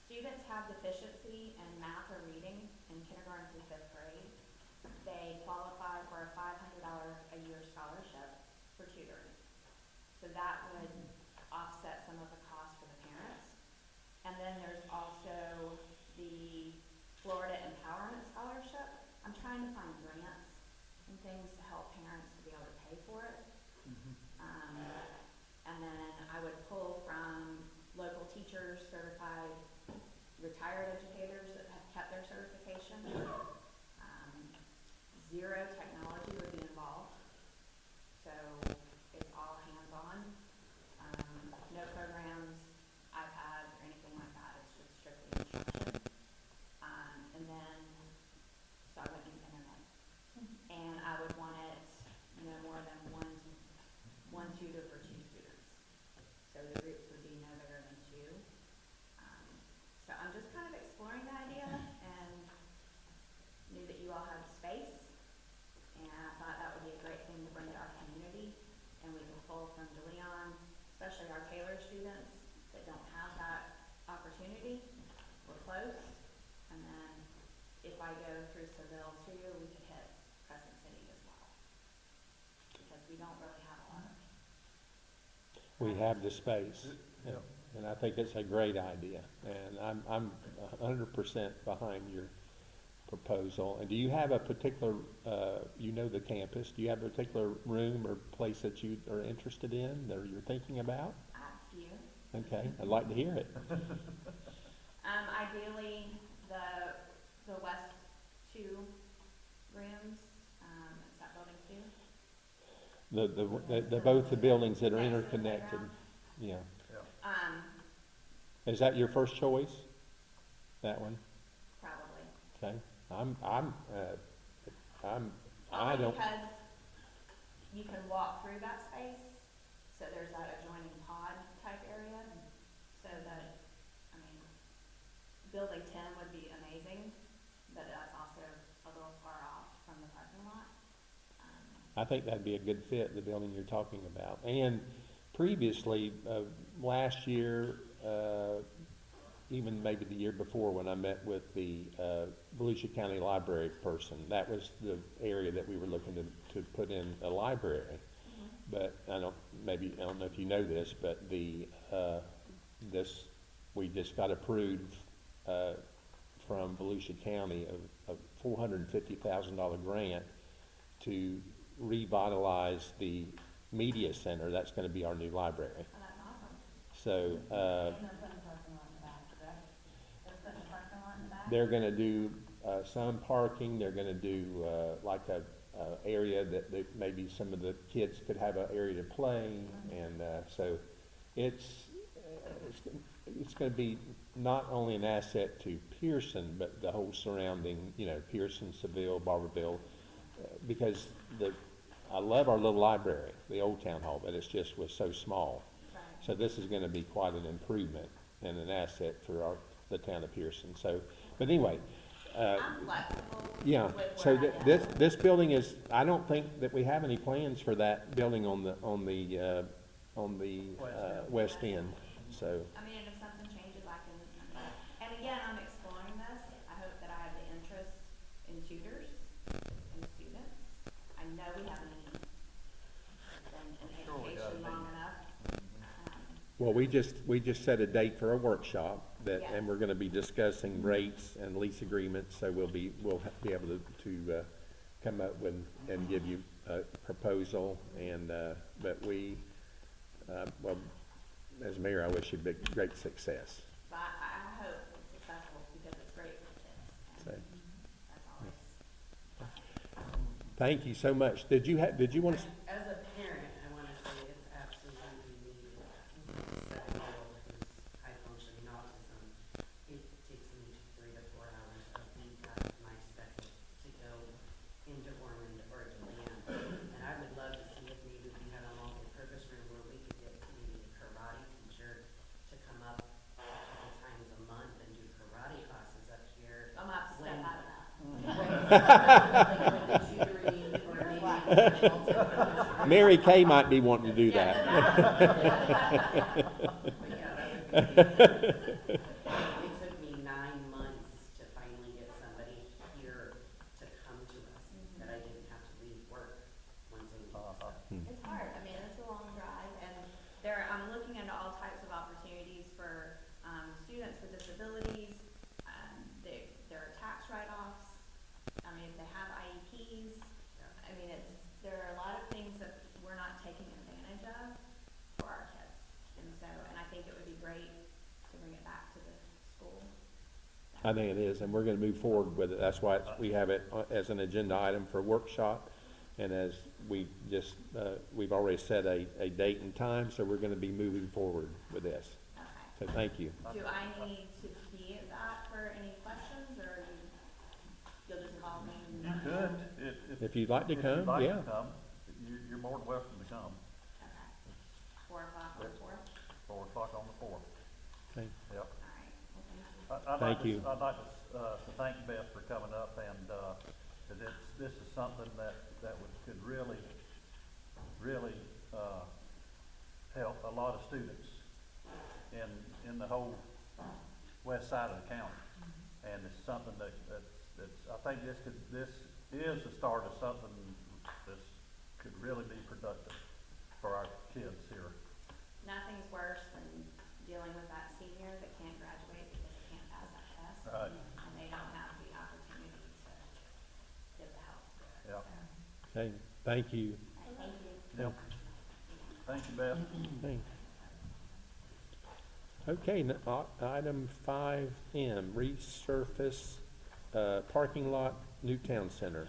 students have deficiency in math or reading in kindergarten through 5th grade, they qualify for a $500 a year scholarship for tutoring. So that would offset some of the cost for the parents. And then there's also the Florida Empowerment Scholarship. I'm trying to find grants and things to help parents to be able to pay for it. And then I would pull from local teachers, certified, retired educators that have kept their certification. Zero technology would be involved. So it's all hands-on. No programs, iPads, or anything like that. It's just strictly instruction. And then, so I went to the internet. And I would want it no more than one tutor for 2 students. So the groups would be no bigger than 2. So I'm just kind of exploring the idea and knew that you all have space. And I thought that would be a great thing to bring to our community. And we can pull from DeLeon, especially our Taylor students that don't have that opportunity. We're close. And then if I go through Seville too, we could hit Crescent City as well. Because we don't really have a lot of. We have the space, and I think it's a great idea, and I'm 100% behind your proposal. And do you have a particular, you know the campus, do you have a particular room or place that you are interested in, or you're thinking about? I have a few. Okay, I'd like to hear it. Ideally, the west 2 rooms, is that building 2? Both the buildings that are interconnected, yeah. Is that your first choice? That one? Probably. Okay. Only because you can walk through that space, so there's that adjoining pod type area, so that, I mean, building 10 would be amazing, but that's also a little far off from the parking lot. I think that'd be a good fit, the building you're talking about. And previously, last year, even maybe the year before when I met with the Volusia County Library person, that was the area that we were looking to put in a library. But I don't know if you know this, but we just got approved from Volusia County of a $450,000 grant to revitalize the media center. That's going to be our new library. Oh, that's awesome. So back? They're going to do some parking. They're going to do like a area that maybe some of the kids could have an area to play, and so it's going to be not only an asset to Pierson, but the whole surrounding, you know, Pierson, Seville, Barberville, because I love our little library, the old town hall, but it's just was so small. Right. So this is gonna be quite an improvement and an asset for the town of Pierson, so, but anyway, I'm flexible yeah, with so where I this building is, I don't think that we have any plans for that building on the west end, so. I mean, and if something changes, I can, and again, I'm exploring this. I hope that I have the interest in tutors and students. I know we have a need. Been in Sure we got a education long need. enough. Well, we just set a date for a workshop that, and Yes. we're gonna be discussing rates and lease agreements, so we'll be able to come up with, and give you a proposal, and, but we, well, as mayor, I wish you great success. But I hope it's successful because it's great for kids. So, And that's always. thank you so much. Did you want to? As a parent, I want to say it's absolutely needed. A 7-year-old who's high functioning autism, it takes me 3 to 4 hours a week out of my schedule to go into Ormond or Deland. And I would love to see if maybe we had a multi-purpose room where we could get maybe a karate teacher to come up a couple times a month and do karate classes up here. I'm gonna have to step out of that. Mary Kay might be wanting to do that. It took me 9 months to finally get somebody here to come to us, that I didn't have to leave work once a week. It's hard. I mean, it's a long drive, and I'm looking into all types of opportunities for students with disabilities. There are tax write-offs. I mean, if they have IEPs. I mean, there are a lot of things that we're not taking advantage of for our kids, and I think it would be great to bring it back to the school. I think it is, and we're gonna move forward with it. That's why we have it as an agenda item for workshop. And as we just, we've already set a date and time, so we're gonna be moving forward with this. Okay. So thank you. Do I need to be at that for any questions, or you'll just call me? You could, If you'd like to if come, you'd like yeah. to come, you're more than welcome to come. Okay. 4 o'clock on the 4th? 4 o'clock on the 4th. Okay. Yep. All right. Well, thank you. Thank you. I'd like to thank Beth for coming up, and, that this is something that could really, help a lot of students in the whole west side of the county. And it's something that's, I think this is the start of something that could really be productive for our kids here. Nothing's worse than dealing with that senior that can't graduate because they can't pass that test. Right. And they don't have the opportunity to get the help. Yeah. Okay, thank you. Thank you. Yep. Thank you, Beth. Okay. Okay, item 5M, resurface, parking lot, Newtown Center.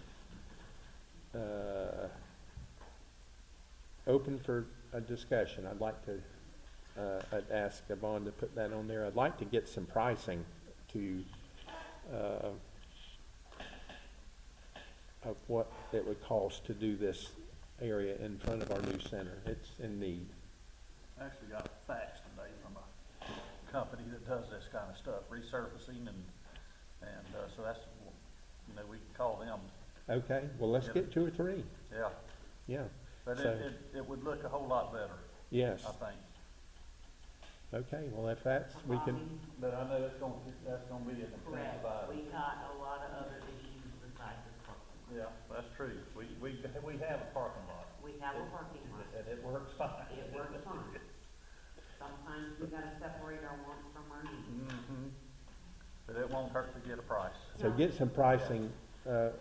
Open for a discussion. I'd like to, I'd ask Yvonne to put that on there. I'd like to get some pricing of what it would cost to do this area in front of our new center. It's in need. I actually got a fax today from a company that does this kind of stuff, resurfacing, and so that's, we can call them. Okay, well, let's get 2 or 3. Yeah. Yeah. But So- it would look a whole lot better, Yes. I think. Okay, well, if that's, we can, But I know that's gonna be an expensive item. We got a lot of other issues besides the parking lot. Yeah, that's true. We have a parking lot. We have a parking lot. And it works fine. It works fine. Sometimes we gotta separate our wants from our needs. Mm-hmm. But it won't hurt to get a price. so get some pricing, and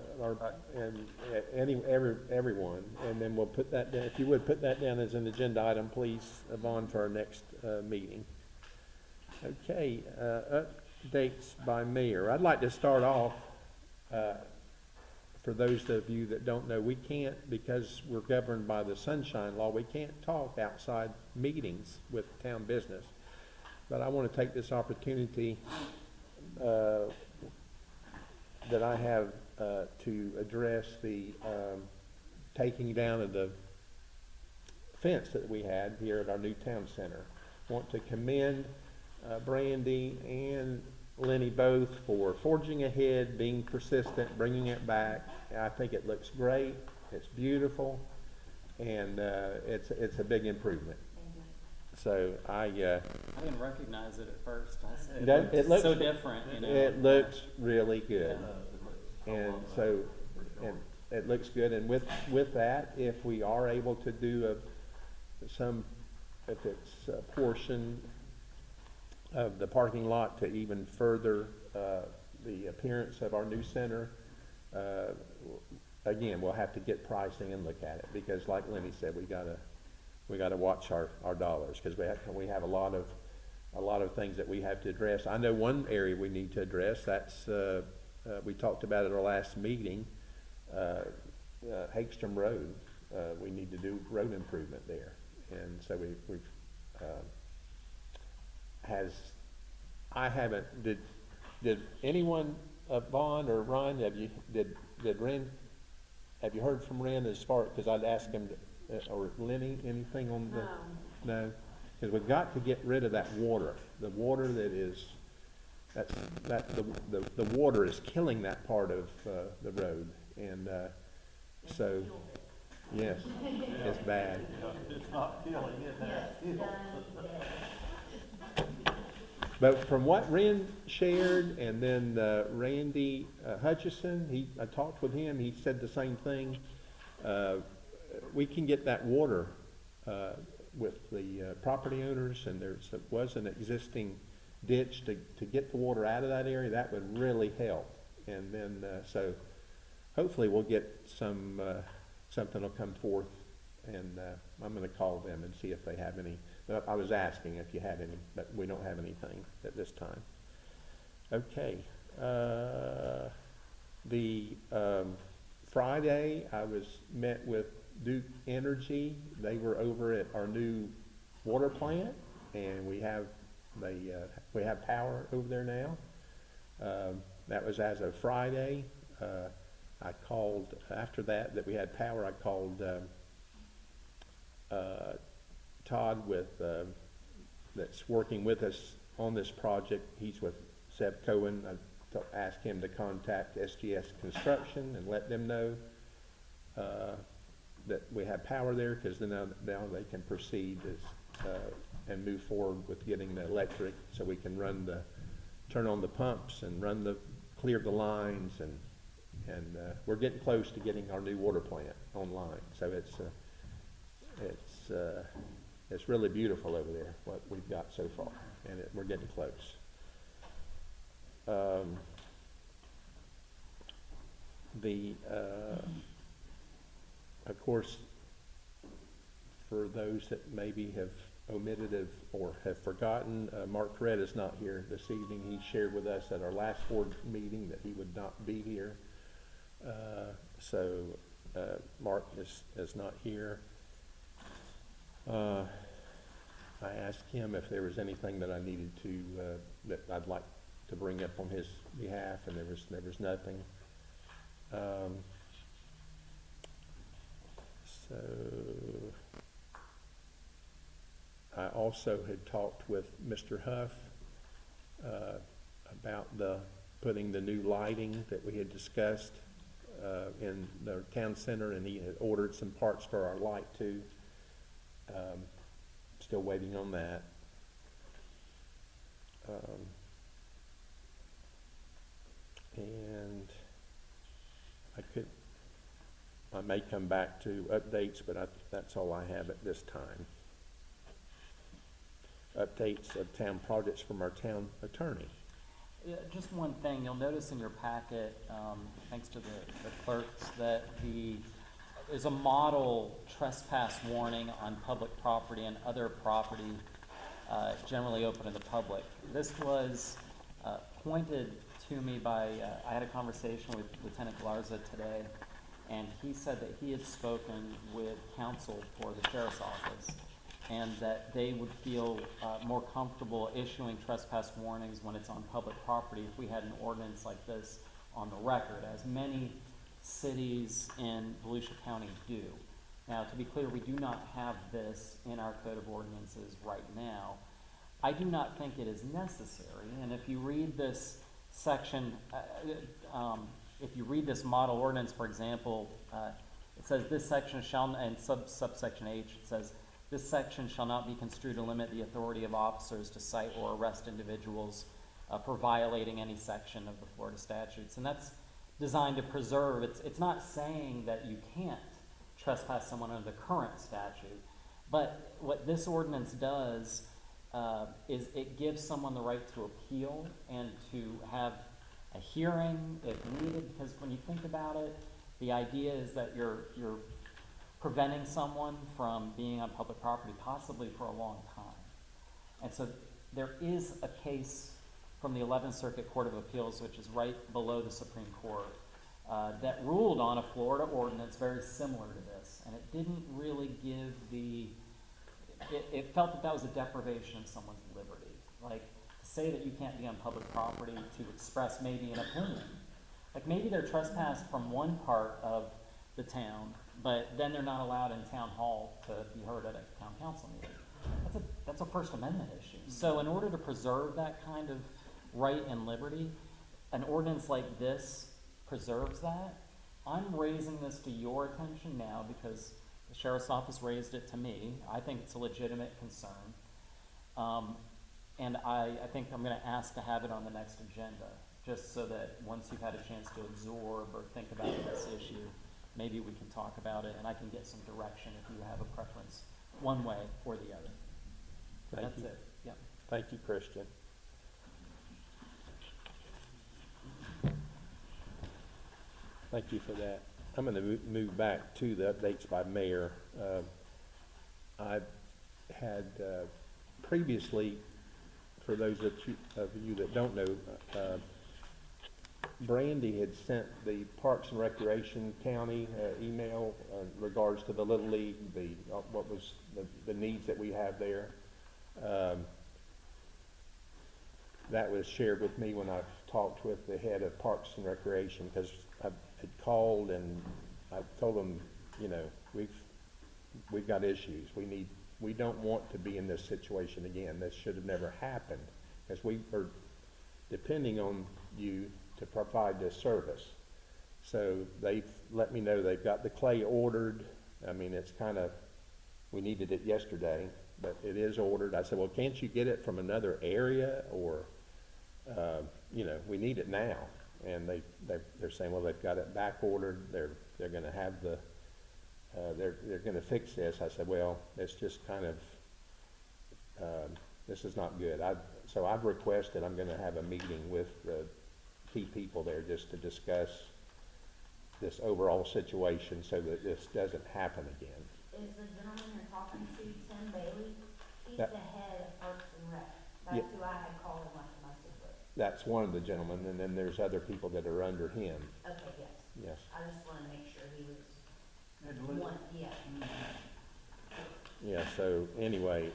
everyone, and then we'll put that down, if you would, put that down as an agenda item, please, Yvonne, for our next, meeting. Okay, updates by mayor. I'd like to start off, for those of you that don't know, we can't, because we're governed by the sunshine law, we can't talk outside meetings with town business. but I want to take this opportunity that I have to address the taking down of the fence that we had here at our new town center. Want to commend Brandy and Lenny both for forging ahead, being persistent, bringing it back. I think it looks great. It's beautiful, and it's a big improvement. So I didn't recognize it at first. I said it looks so different, you know. It looks really good, and so and it looks good. And with that, if we are able to do if it's a portion of the parking lot to even further the appearance of our new center, again, we'll have to get pricing and look at it, because like Lenny said, we gotta watch our dollars, because we have a lot of things that we have to address. I know one area we need to address. That's we talked about at our last meeting, Hagstrom Road. We need to do road improvement there, and so we've I haven't, did anyone, Vaughn or Ron, did Ren, have you heard from Ren as far, because I'd asked him, or Lenny, anything on the? No, because we've got to get rid of that water, the water that is, the water is killing that part of the road, and so, yes, it's bad. It's not killing, it has killed. But from what Ren shared, and then Randy Hutchison, I talked with him, he said the same thing. We can get that water with the property owners, and there was an existing ditch to get the water out of that area. That would really help. And then, so hopefully we'll get something will come forth, and I'm going to call them and see if they have any. I was asking if you had any, but we don't have anything at this time. Okay. The Friday, I met with Duke Energy. They were over at our new water plant, and we have power over there now. That was as of Friday. I called after that we had power. I called Todd that's working with us on this project. He's with Seb Cohen. I asked him to contact SGS Construction and let them know that we have power there, because now they can proceed and move forward with getting the electric, so we can turn on the pumps and clear the lines, and we're getting close to getting our new water plant online. So it's really beautiful over there, what we've got so far, and we're getting close. Of course, for those that maybe have omitted or have forgotten, Mark Corrett is not here this evening. He shared with us at our last board meeting that he would not be here. So Mark is not here. I asked him if there was anything that I needed that I'd like to bring up on his behalf, and there was nothing. So I also had talked with Mr. Huff about putting the new lighting that we had discussed in the town center, and he had ordered some parts for our light too. Still waiting on that. And I may come back to updates, but that's all I have at this time. Updates of town projects from our town attorney. Yeah, just one thing, you'll notice in your packet, thanks to the clerks, that there's a model trespass warning on public property and other property generally open to the public. This was pointed to me by, I had a conversation with Lieutenant Galarza today, and he said that he had spoken with counsel for the sheriff's office, and that they would feel more comfortable issuing trespass warnings when it's on public property if we had an ordinance like this on the record, as many cities in Volusia County do. Now, to be clear, we do not have this in our code of ordinances right now. I do not think it is necessary, and if you read this section, if you read this model ordinance, for example, it says this section shall, and subsection H, it says, this section shall not be construed to limit the authority of officers to cite or arrest individuals for violating any section of the Florida statutes. And that's designed to preserve, it's not saying that you can't trespass someone under the current statute, but what this ordinance does is it gives someone the right to appeal and to have a hearing if needed, because when you think about it, the idea is that you're preventing someone from being on public property possibly for a long time. And so there is a case from the 11th Circuit Court of Appeals, which is right below the Supreme Court, that ruled on a Florida ordinance very similar to this. And it didn't really give it felt that that was a deprivation of someone's liberty. Like, to say that you can't be on public property to express maybe an opinion. Like, maybe they're trespassed from one part of the town, but then they're not allowed in town hall to be heard at a town council meeting. That's a First Amendment issue. So in order to preserve that kind of right and liberty, an ordinance like this preserves that. I'm raising this to your attention now because the Sheriff's Office raised it to me. I think it's a legitimate concern. And I think I'm going to ask to have it on the next agenda, just so that once you've had a chance to absorb or think about this issue, maybe we can talk about it and I can get some direction if you have a preference one way or the other. That's it. Yeah. Thank you, Christian. Thank you for that. I'm going to move back to the updates by mayor. I had previously, for those of you that don't know, Brandy had sent the Parks and Recreation County email in regards to the Little League, what was the needs that we have there. That was shared with me when I talked with the head of Parks and Recreation, because I had called and I told them, you know, we've got issues. We don't want to be in this situation again. This should have never happened, because we are depending on you to provide this service. So they've let me know they've got the clay ordered. I mean, it's kind of, we needed it yesterday, but it is ordered. I said, well, can't you get it from another area, or you know, we need it now. And they're saying, well, they've got it back ordered. They're going to have the they're going to fix this. I said, well, it's just kind of this is not good. So I've requested, I'm going to have a meeting with the key people there just to discuss this overall situation so that this doesn't happen again. Is the gentleman you're talking to Tim Bailey? He's That- the head of Parks and Rec. That's Yeah. who I had called and left a message with. That's one of the gentlemen, and then there's other people that are under him. Okay, yes. Yes. I just want to make sure he was And Lou- one, yeah. Yeah. So anyway,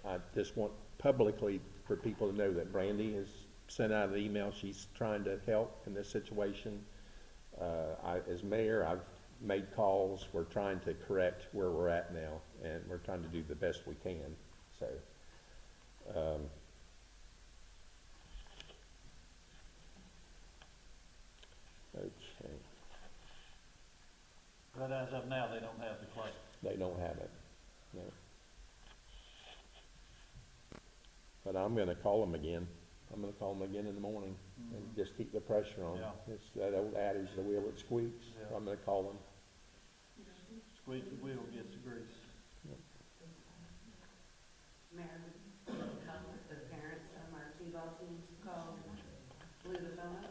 I just want publicly for people to know that Brandy has sent out an email. She's trying to help in this situation. As mayor, I've made calls. We're trying to correct where we're at now, and we're trying to do the best we can. So, okay, But as of now, they don't have the clay. they don't have it. No. But I'm going to call them again. I'm going to call them again in the morning and just keep the pressure on. Yeah. It's that old adage, the wheel that squeaks. Yeah. So I'm going to call them. Squeak the wheel, gets the grease. Mayor, the parents from our t-ball teams called, blew the phone up.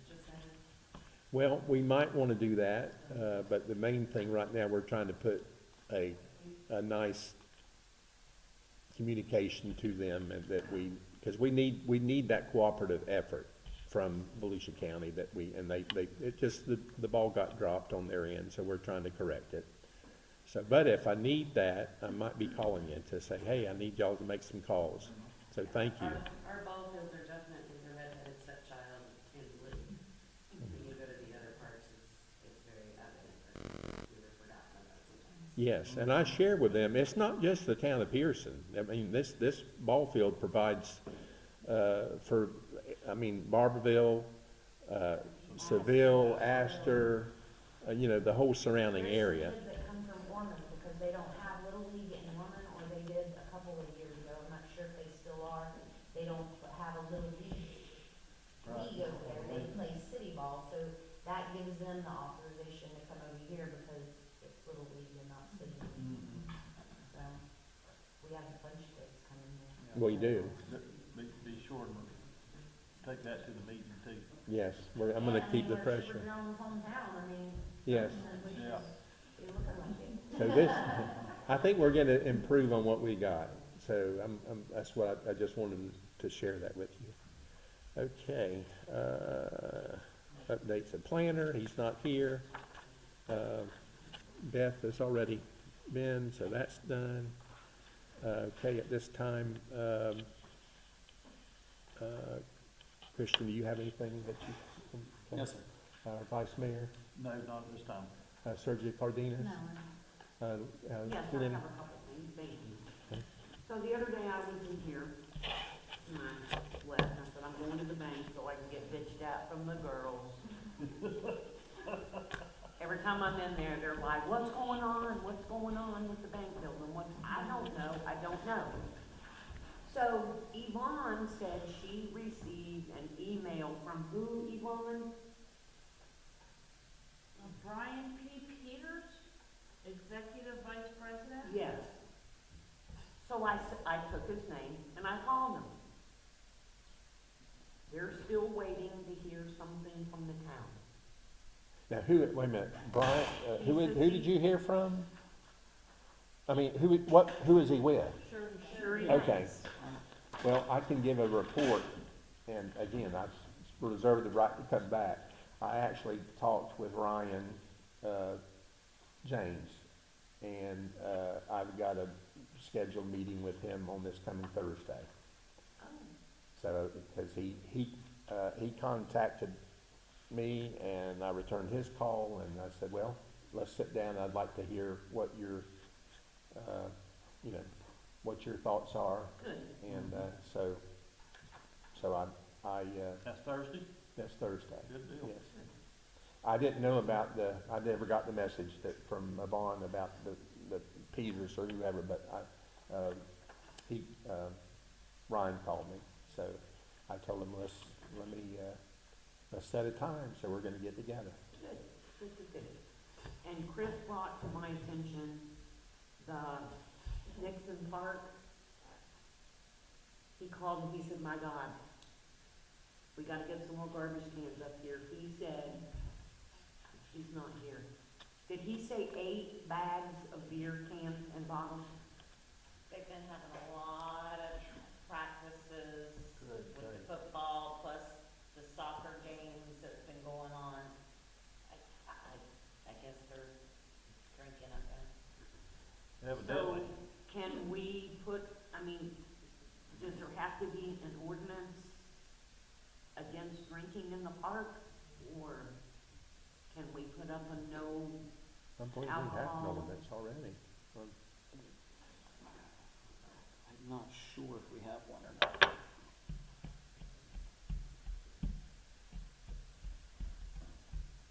Just saying. Well, we might want to do that, but the main thing right now, we're trying to put a nice communication to them, and that because we need that cooperative effort from Volusia County, it just, the ball got dropped on their end, so we're trying to correct it. So, but if I need that, I might be calling you to say, hey, I need y'all to make some calls. So thank you. Our ball fields are definitely the redheaded stepchild in league. When you go to the other parks, it's very evident that we were forgotten about sometimes. Yes, and I share with them, it's not just the town of Pierson. I mean, this ball field provides, Barberville, Seville, Astor, the whole surrounding area. There's kids that come from Ormond because they don't have Little League in Ormond, or they did a couple of years ago, I'm not sure if they still are. They don't have a Little League over there, they play city ball, so that gives them the authorization to come over here because it's Little League and not city. So, we have a bunch of kids coming here. We do. Be sure to take that to the meeting too. Yes, I'm going to keep the pressure. We're Jones' hometown, I mean. Yes. something that we Yeah. should be looking like it. So this, I think we're going to improve on what we got. So that's what I just wanted to share that with you. Okay. Updates of planner. He's not here. Beth has already been, so that's done. Okay, at this time, Christian, do you have anything that you? Yes, sir. Vice Mayor, No, not at this time. Sergio Cardenas. Yes, I Lynn? have a couple things, thank you. Okay. So the other day I was in here, and I left, and I said, I'm going to the bank so I can get bitched at from the girls. Every time I'm in there, they're like, what's going on? What's going on with the bank building? I don't know. So Yvonne said she received an email from who, Yvonne? Brian P. Peters, Executive Vice President? Yes. So I took his name and I called him. They're still waiting to hear something from the town. Now, wait a minute, Brian, who did you hear from? I mean, who is he with? Sure he Okay. is. Well, I can give a report, and again, I reserve the right to come back. I actually talked with Ryan James, and I've got a scheduled meeting with him on this coming Thursday. So, because he contacted me, and I returned his call, and I said, well, let's sit down. I'd like to hear what your, what your thoughts are. Good. And so I That's Thursday? that's Thursday. Good deal. Yes. I didn't know about I never got the message from Vaughn about the Peters or whoever, but Ryan called me, so I told him let's set a time, so we're gonna get together. Good. And Chris brought to my attention the Nixon Park. He called and he said, my God, we gotta get some more garbage cans up here. He said, she's not here. Did he say 8 bags of beer cans and bottles? They've been having a lot of practices Good, with good. the football, plus the soccer games that's been going on. I guess they're drinking up there. Evidently. So can we does there have to be an ordinance against drinking in the park? Or can we put up a no? I believe we have an Alcohol. ordinance already. I'm not sure if we have one or not.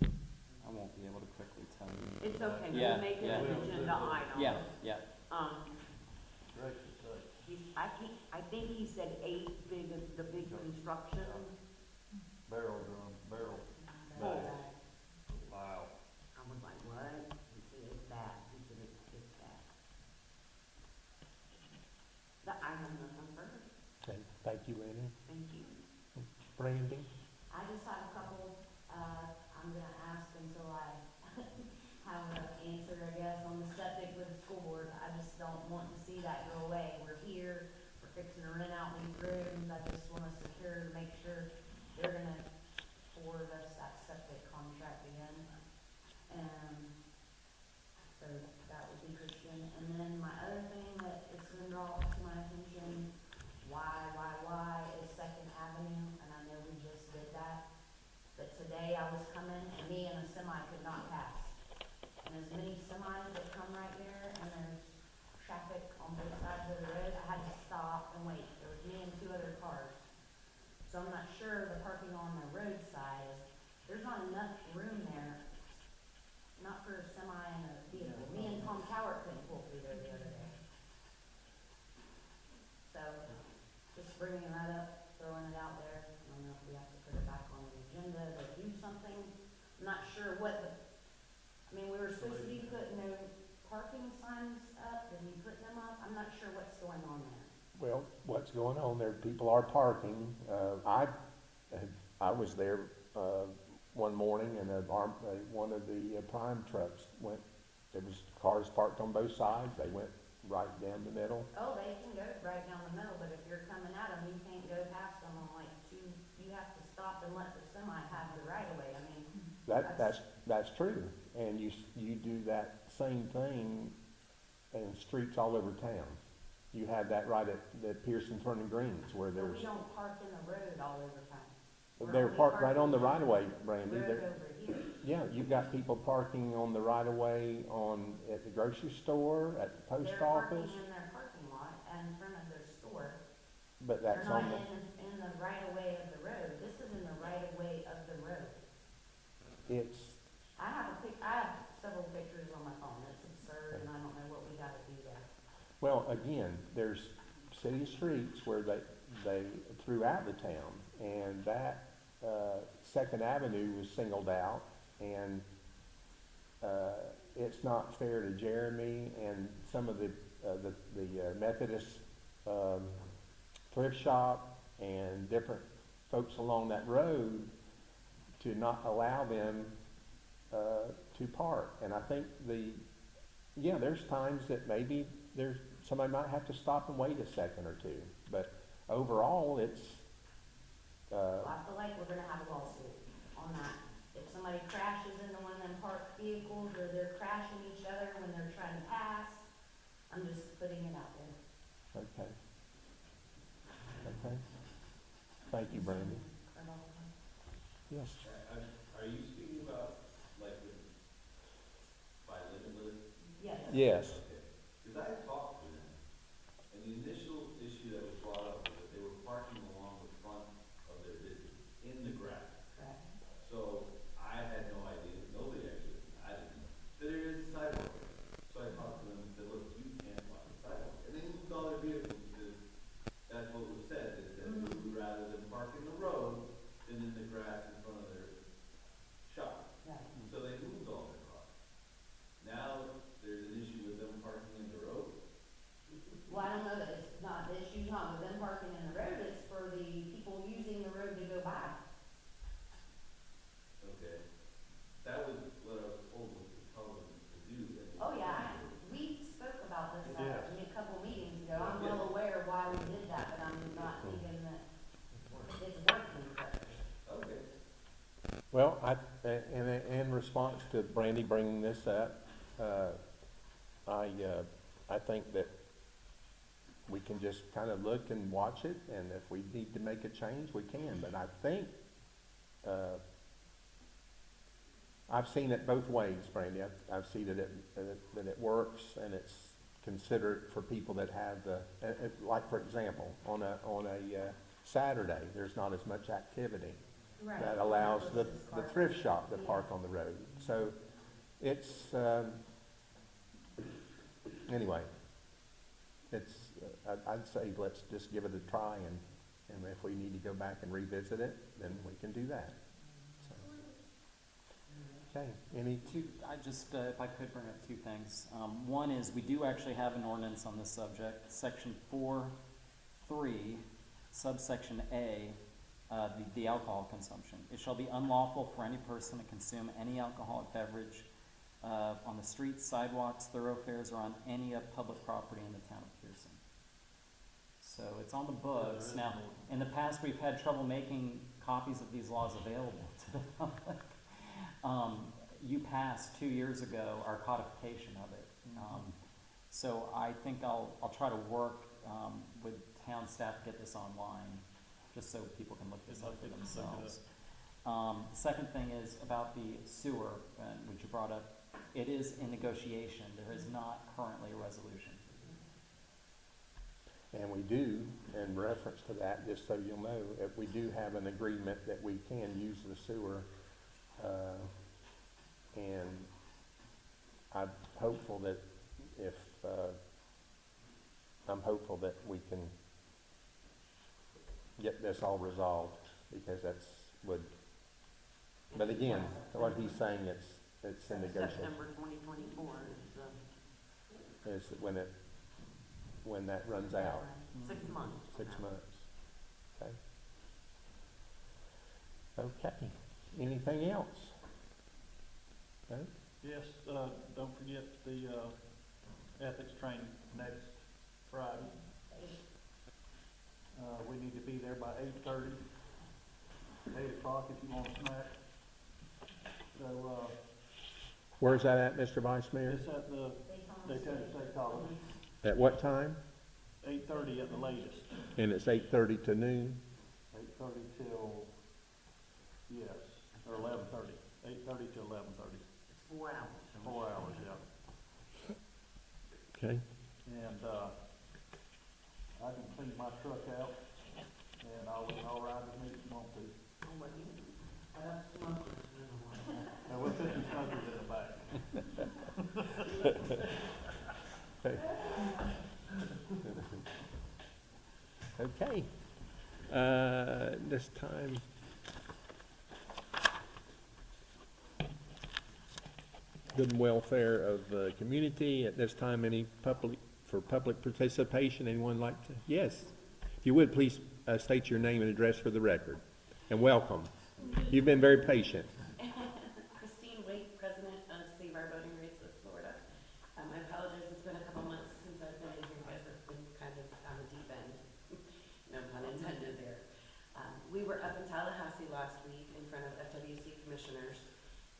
I won't be able to quickly tell you. It's okay, Yeah, we'll make it yeah. an agenda item. Yeah. I think he said 8 the big construction. Barrel drum, barrel. Full. Wow. I was like, what? He said, it's that. He said, it's that. I have nothing further. Okay, thank you, Lenny. Thank you. Brandy? I just have a couple, I'm gonna ask until I have an answer, I guess, on the septic with the school board. I just don't want to see that go away. We're here, we're fixing to rent out these rooms, I just wanna secure, make sure was coming, and me and a semi could not pass. And as many semis that come right there, and there's traffic on both sides of the road, I had to stop and wait. There was me and two other cars. So I'm not sure the parking on the roadside, there's not enough room there, not for a semi and a vehicle. Me and Tom Cowart couldn't pull through there the other day. So, just bringing that up, throwing it out there. I don't know if we have to put it back on the agenda to do something. I'm not sure what the, I mean, we were supposed to be putting no parking signs up. Did we put them up? I'm not sure what's going on there. Well, what's going on there, people are parking. I was there, one morning and one of the prime trucks went, there was cars parked on both sides, they went right down the middle. Oh, they can go right down the middle, but if you're coming at them, you can't go past them on like you have to stop and let the semi have the right of way. I mean, That's true, and you do that same thing in streets all over town. You have that right at the Pierson Turning Greens where but there's, we don't park in the road all over town. We're they're only parked right on the parking right of way, Brandy. road They're- over here. Yeah, you've got people parking on the right of way at the grocery store, at the post They're parking office, in their parking lot and in front of their store. but They're that's not on the, in the right of way of the road. This is in the right of way of the road. I have several pictures on my phone. It's absurd and I don't know what we gotta do there. well, again, there's city streets where they throughout the town, and that, Second Avenue was singled out, and, it's not fair to Jeremy and some of the Methodist, thrift shop and different folks along that road to not allow them, to park. And I think there's times that maybe somebody might have to stop and wait a second or two, but overall, it's, Well, I feel like we're gonna have a lawsuit on that. If somebody crashes into one of them parked vehicles or they're crashing each other when they're trying to pass, I'm just putting it out there. okay. Okay. Thank you, Brandy. Yes. Are you speaking about, like, by limitless? Yes. Yes. Okay, because I talked to them, and the initial issue that was brought up was that they were parking along the front of their business, in the grass. Correct. So I had no idea, nobody actually, I didn't know, that there is a sidewalk there. So I talked to them and said, look, you can't block the sidewalk. And they moved all their vehicles because that's what was said, is that we would rather than park in the road than in the grass in front of their shop. Right. So they moved all their cars. Now, there's an issue with them parking in the road. Well, I don't know that it's not, the issue's not with them parking in the road, it's for the people using the road to go by. Okay. That was what I was told was to tell them to do. Oh, yeah, we spoke about this Yes. a couple meetings ago. I'm well aware why we did that, but I'm not thinking that it's working correctly. Okay. Well, in response to Brandy bringing this up, I think that we can just kind of look and watch it, and if we need to make a change, we can. But I think, I've seen it both ways, Brandy. I've seen that it works, and it's considered for people that have like, for example, on a Saturday, there's not as much activity. Right. That allows the thrift shop to park on the road. So it's, anyway, I'd say let's just give it a try, and if we need to go back and revisit it, then we can do that. So, okay, I just, if I could bring up two things. One is we do actually have an ordinance on this subject, section 4(3), subsection A, the alcohol consumption. It shall be unlawful for any person to consume any alcoholic beverage on the streets, sidewalks, thoroughfares, or on any public property in the town of Pierson. So it's on the books. Now, in the past, we've had trouble making copies of these laws available to the public. You passed 2 years ago our codification of it. So I think I'll try to work with town staff to get this online, just so people can look this up for themselves. The second thing is about the sewer, which you brought up. It is in negotiation. There is not currently a resolution. And we do, in reference to that, just so you'll know, if we do have an agreement that we can use the sewer, and I'm hopeful that I'm hopeful that we can get this all resolved, because but again, what he's saying, it's in negotiation. September 2024 is Is when that runs out. 6 months. 6 months. Okay. Anything else? Okay. Yes, don't forget the, ethics training next Friday. We need to be there by 8:30, 8 o'clock if you want to snack. So, Where's that at, Mr. Vice Mayor? it's at the Daytona State College, At what time? 8:30 at the latest. And it's 8:30 to noon? 8:30 till, yes, or 11:30. 8:30 to 11:30. It's 4 hours. 4 hours, yeah. Okay. And, I can clean my truck out, and I'll ride with me if you want to. I have smokers. Now, we'll put some smokers in the back. Okay. This time. Good and welfare of the community. At this time, for public participation, anyone like to? Yes. If you would, please state your name and address for the record. And welcome. You've been very patient. Christine Waite, President of Save Our Voting Rights of Florida. I apologize, it's been a couple months since I've been in here. You guys have been kind of on the deep end. No pun intended there. We were up in Tallahassee last week in front of FWC commissioners.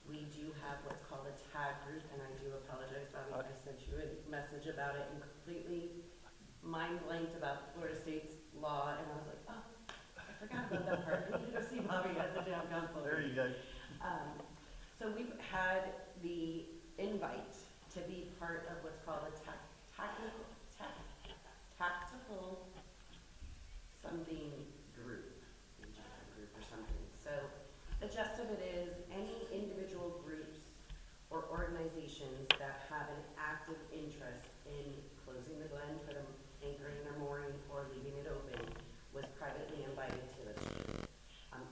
We do have what's called a tag group, and I do apologize, Bobby, I sent you a message about it and completely mind blanked about Florida State's law, and I was like, oh, I forgot about that part. I need to go see Bobby as the town council. There you go. So we've had the invite to be part of what's called a tactical something group or something. So the gist of it is any individual groups or organizations that have an active interest in closing the Glen for them anchoring their mooring or leaving it open was privately invited to this group.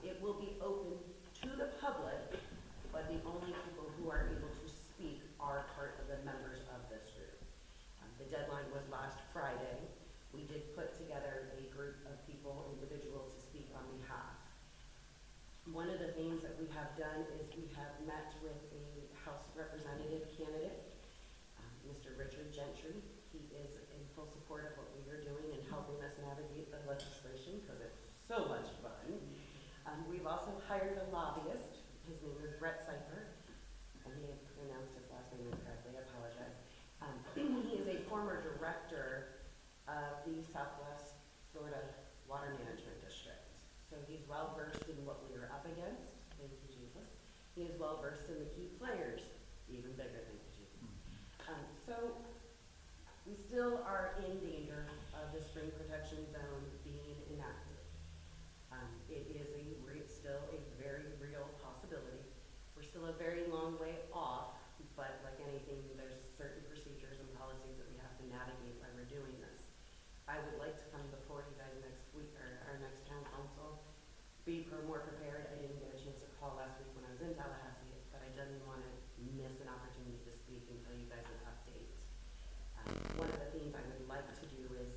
It will be open to the public, but the only people who are able to speak are part of the members of this group. The deadline was last Friday. We did put together a group of people, individuals, to speak on behalf. One of the things that we have done is we have met with a House Representative candidate, Mr. Richard Gentry. He is in full support of what we are doing and helping us navigate the legislation because it's so much fun. We've also hired a lobbyist. His name is Brett Seifer. I may have pronounced his last name incorrectly. I apologize. He is a former director of the Southwest Florida Water Management District. So he's well versed in what we are up against. Thank you, Jesus. He is well versed in the key players, even bigger, thank you, Jesus. So we still are in danger of the spring protection zone being enacted. It is still a very real possibility. We're still a very long way off, but like anything, there's certain procedures and policies that we have to navigate while we're doing this. I would like to come before you guys next week, or our next town council, be more prepared. I didn't get a chance to call last week when I was in Tallahassee, but I didn't want to miss an opportunity to speak and tell you guys an update. One of the things I would like to do is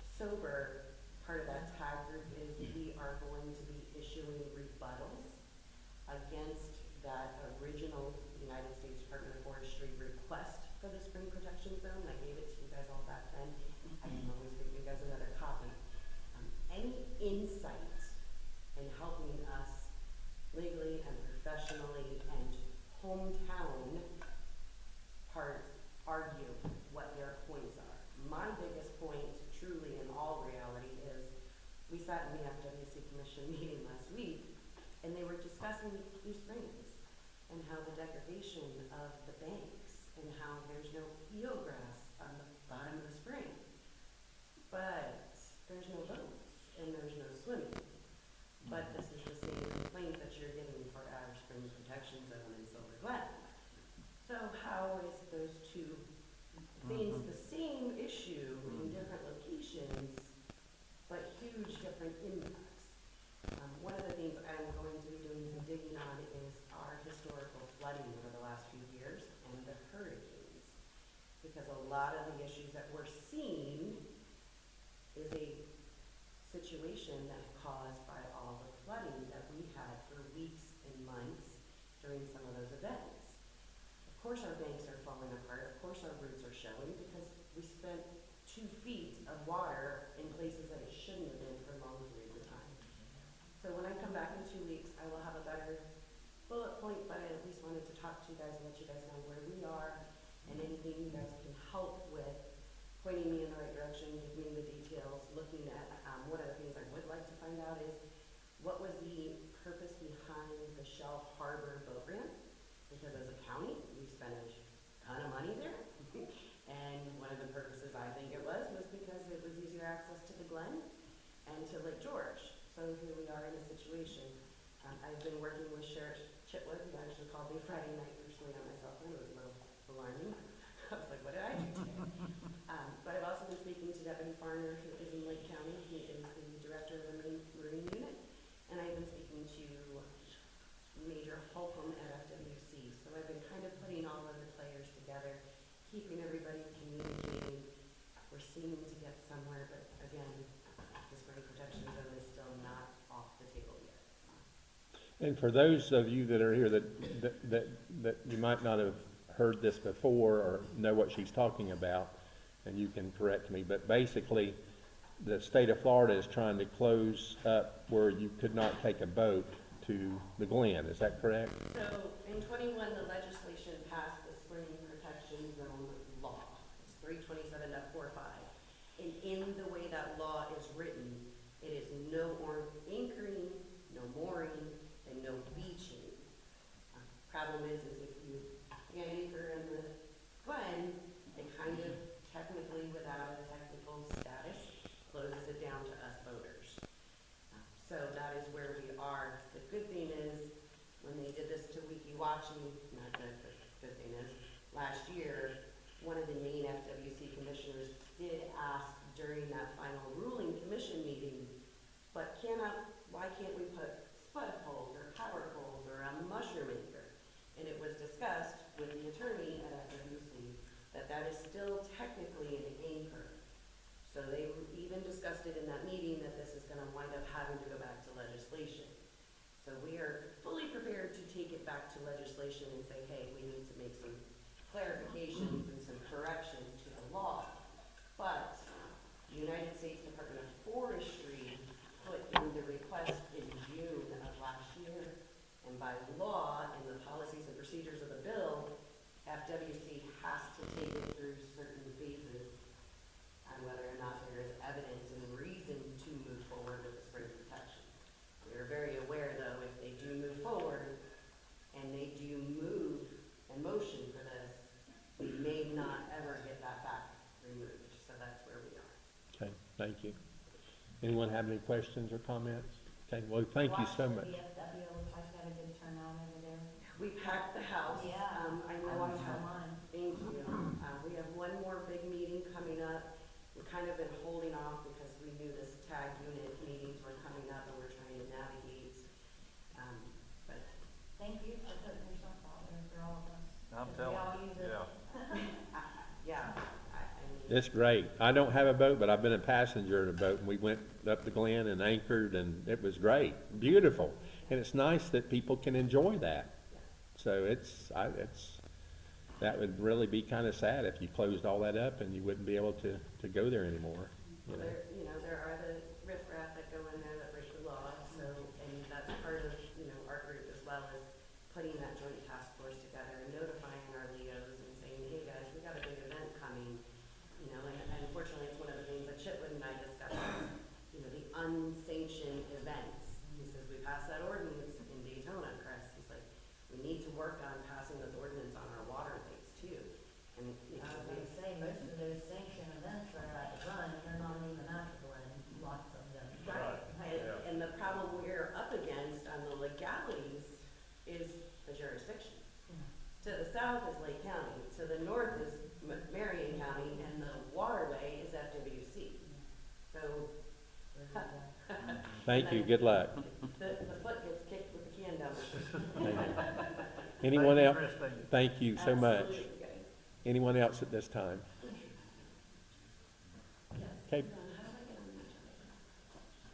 sober. Part of that tag group is we are going to be issuing rebuttals against that original United States Department of Forestry request for the spring protection zone. I gave it to you guys all back then. I can always give you guys another copy. Any insight in helping us legally and professionally and hometown part argue what their points are. My biggest point, truly in all reality, is we sat in the FWC Commission meeting last week, and they were discussing discussing East Springs and how the degradation of the banks and how there's no eelgrass on the bottom of the spring. But there's no boats and there's no swimming. But this is the same complaint that you're getting for our spring protection zone in Silver Glen. So how is those two things the same issue in different locations, but huge different impacts? One of the things I'm going to be doing some digging on is our historical flooding over the last few years and the hurricanes. Because a lot of the issues that we're seeing is a situation that's caused by all the flooding that we had for weeks and months during some of those events. Of course our banks are falling apart, of course our roots are showing, because we spent 2 feet of water in places that it shouldn't have been for long periods of time. So when I come back in 2 weeks, I will have a better bullet point, but I at least wanted to talk to you guys and let you guys know where we are and anything you guys can help with, pointing me in the right direction, giving me the details, looking at, one of the things I would like to find out is what was the purpose behind the Shell Harbor boat ramp? Because as a county, we spent a ton of money there. And one of the purposes I think it was because it was easier access to the Glen and to Lake George. So here we are in a situation. I've been working with Sheriff Chitwood, who actually called me Friday night personally on my cell phone. It was a little alarming. I was like, what did I do today? But I've also been speaking to Deputy Farner, who is in Lake County. He is the director of the Marine Unit. And I've been speaking to Major Holcomb at FWC. So I've been kind of putting all of the players together, keeping everybody communicating. We're seeming to get somewhere, but again, the spring protection zone is still not off the table yet. And for those of you that are here that you might not have heard this before or know what she's talking about, and you can correct me, but basically the state of Florida is trying to close up where you could not take a boat to the Glen. Is that correct? So in 21, the legislation passed the spring protection zone law. It's 327.45. And in the way that law is written, it is no anchoring, no mooring, and no beaching. Problem is if you can't anchor in the Glen, it kind of technically, without a technical status, closes it down to us voters. So that is where we are. The good thing is, when they did this to Wikiwachi, not good, but good thing is, last year, one of the main FWC commissioners did ask during that final ruling commission meeting, but why can't we put spud poles or power poles or a mushroom anchor? And it was discussed with the attorney at FWC that that is still technically an anchor. So they even discussed it in that meeting that this is going to wind up having to go back to legislation. So we are fully prepared to take it back to legislation and say, hey, we need to make some clarifications and some corrections to the law. But the United States Department of Forestry put in the request in June of last year, and by law and the policies and procedures of the bill, FWC has to take it through certain phases on whether or not there is evidence and reason to move forward with the spring protection. We are very aware, though, if they do move forward and they do move and motion for this, we may not ever get that back removed. So that's where we are. Okay, thank you. Anyone have any questions or comments? Okay, well, thank you so much. VFW looks like got a good turnout over there. We packed the house. Yeah, I know I I watched have. online. Thank you. We have one more big meeting coming up. We've kind of been holding off because we knew this tag unit meetings were coming up and we're trying to navigate. But Thank you for putting yourself out there for all of us. I'm 'Cause telling we all you, use it. yeah, I mean, It's great. I don't have a boat, but I've been a passenger in a boat, and we went up the Glen and anchored, and it was great, beautiful. And it's nice that people can enjoy that. So that would really be kind of sad if you closed all that up and you wouldn't be able to go there anymore. You know? there are the riffraff that go in there that break the law. So, and that's part of, our group as well as putting that joint task force together and notifying our LEOs and saying, hey guys, we got a big event coming. And unfortunately, it's one of the things that Chitwood and I discussed is, the unsanctioned events. He says, we passed that ordinance in Daytona, correct? Thank you, good luck. The foot gets kicked with the can down. Thank you. Anyone Thank you, else? Christine. Thank you so much. Absolutely, guys. Anyone else at this time? Okay.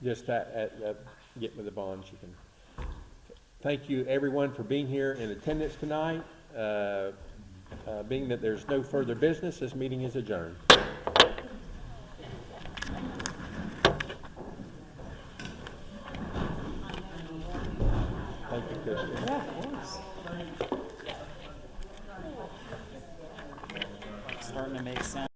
Just get with the bonds, you can. Thank you, everyone, for being here in attendance tonight. Being that there's no further business, this meeting is adjourned. Thank you, Christy. Yeah, of course. Starting to make sense.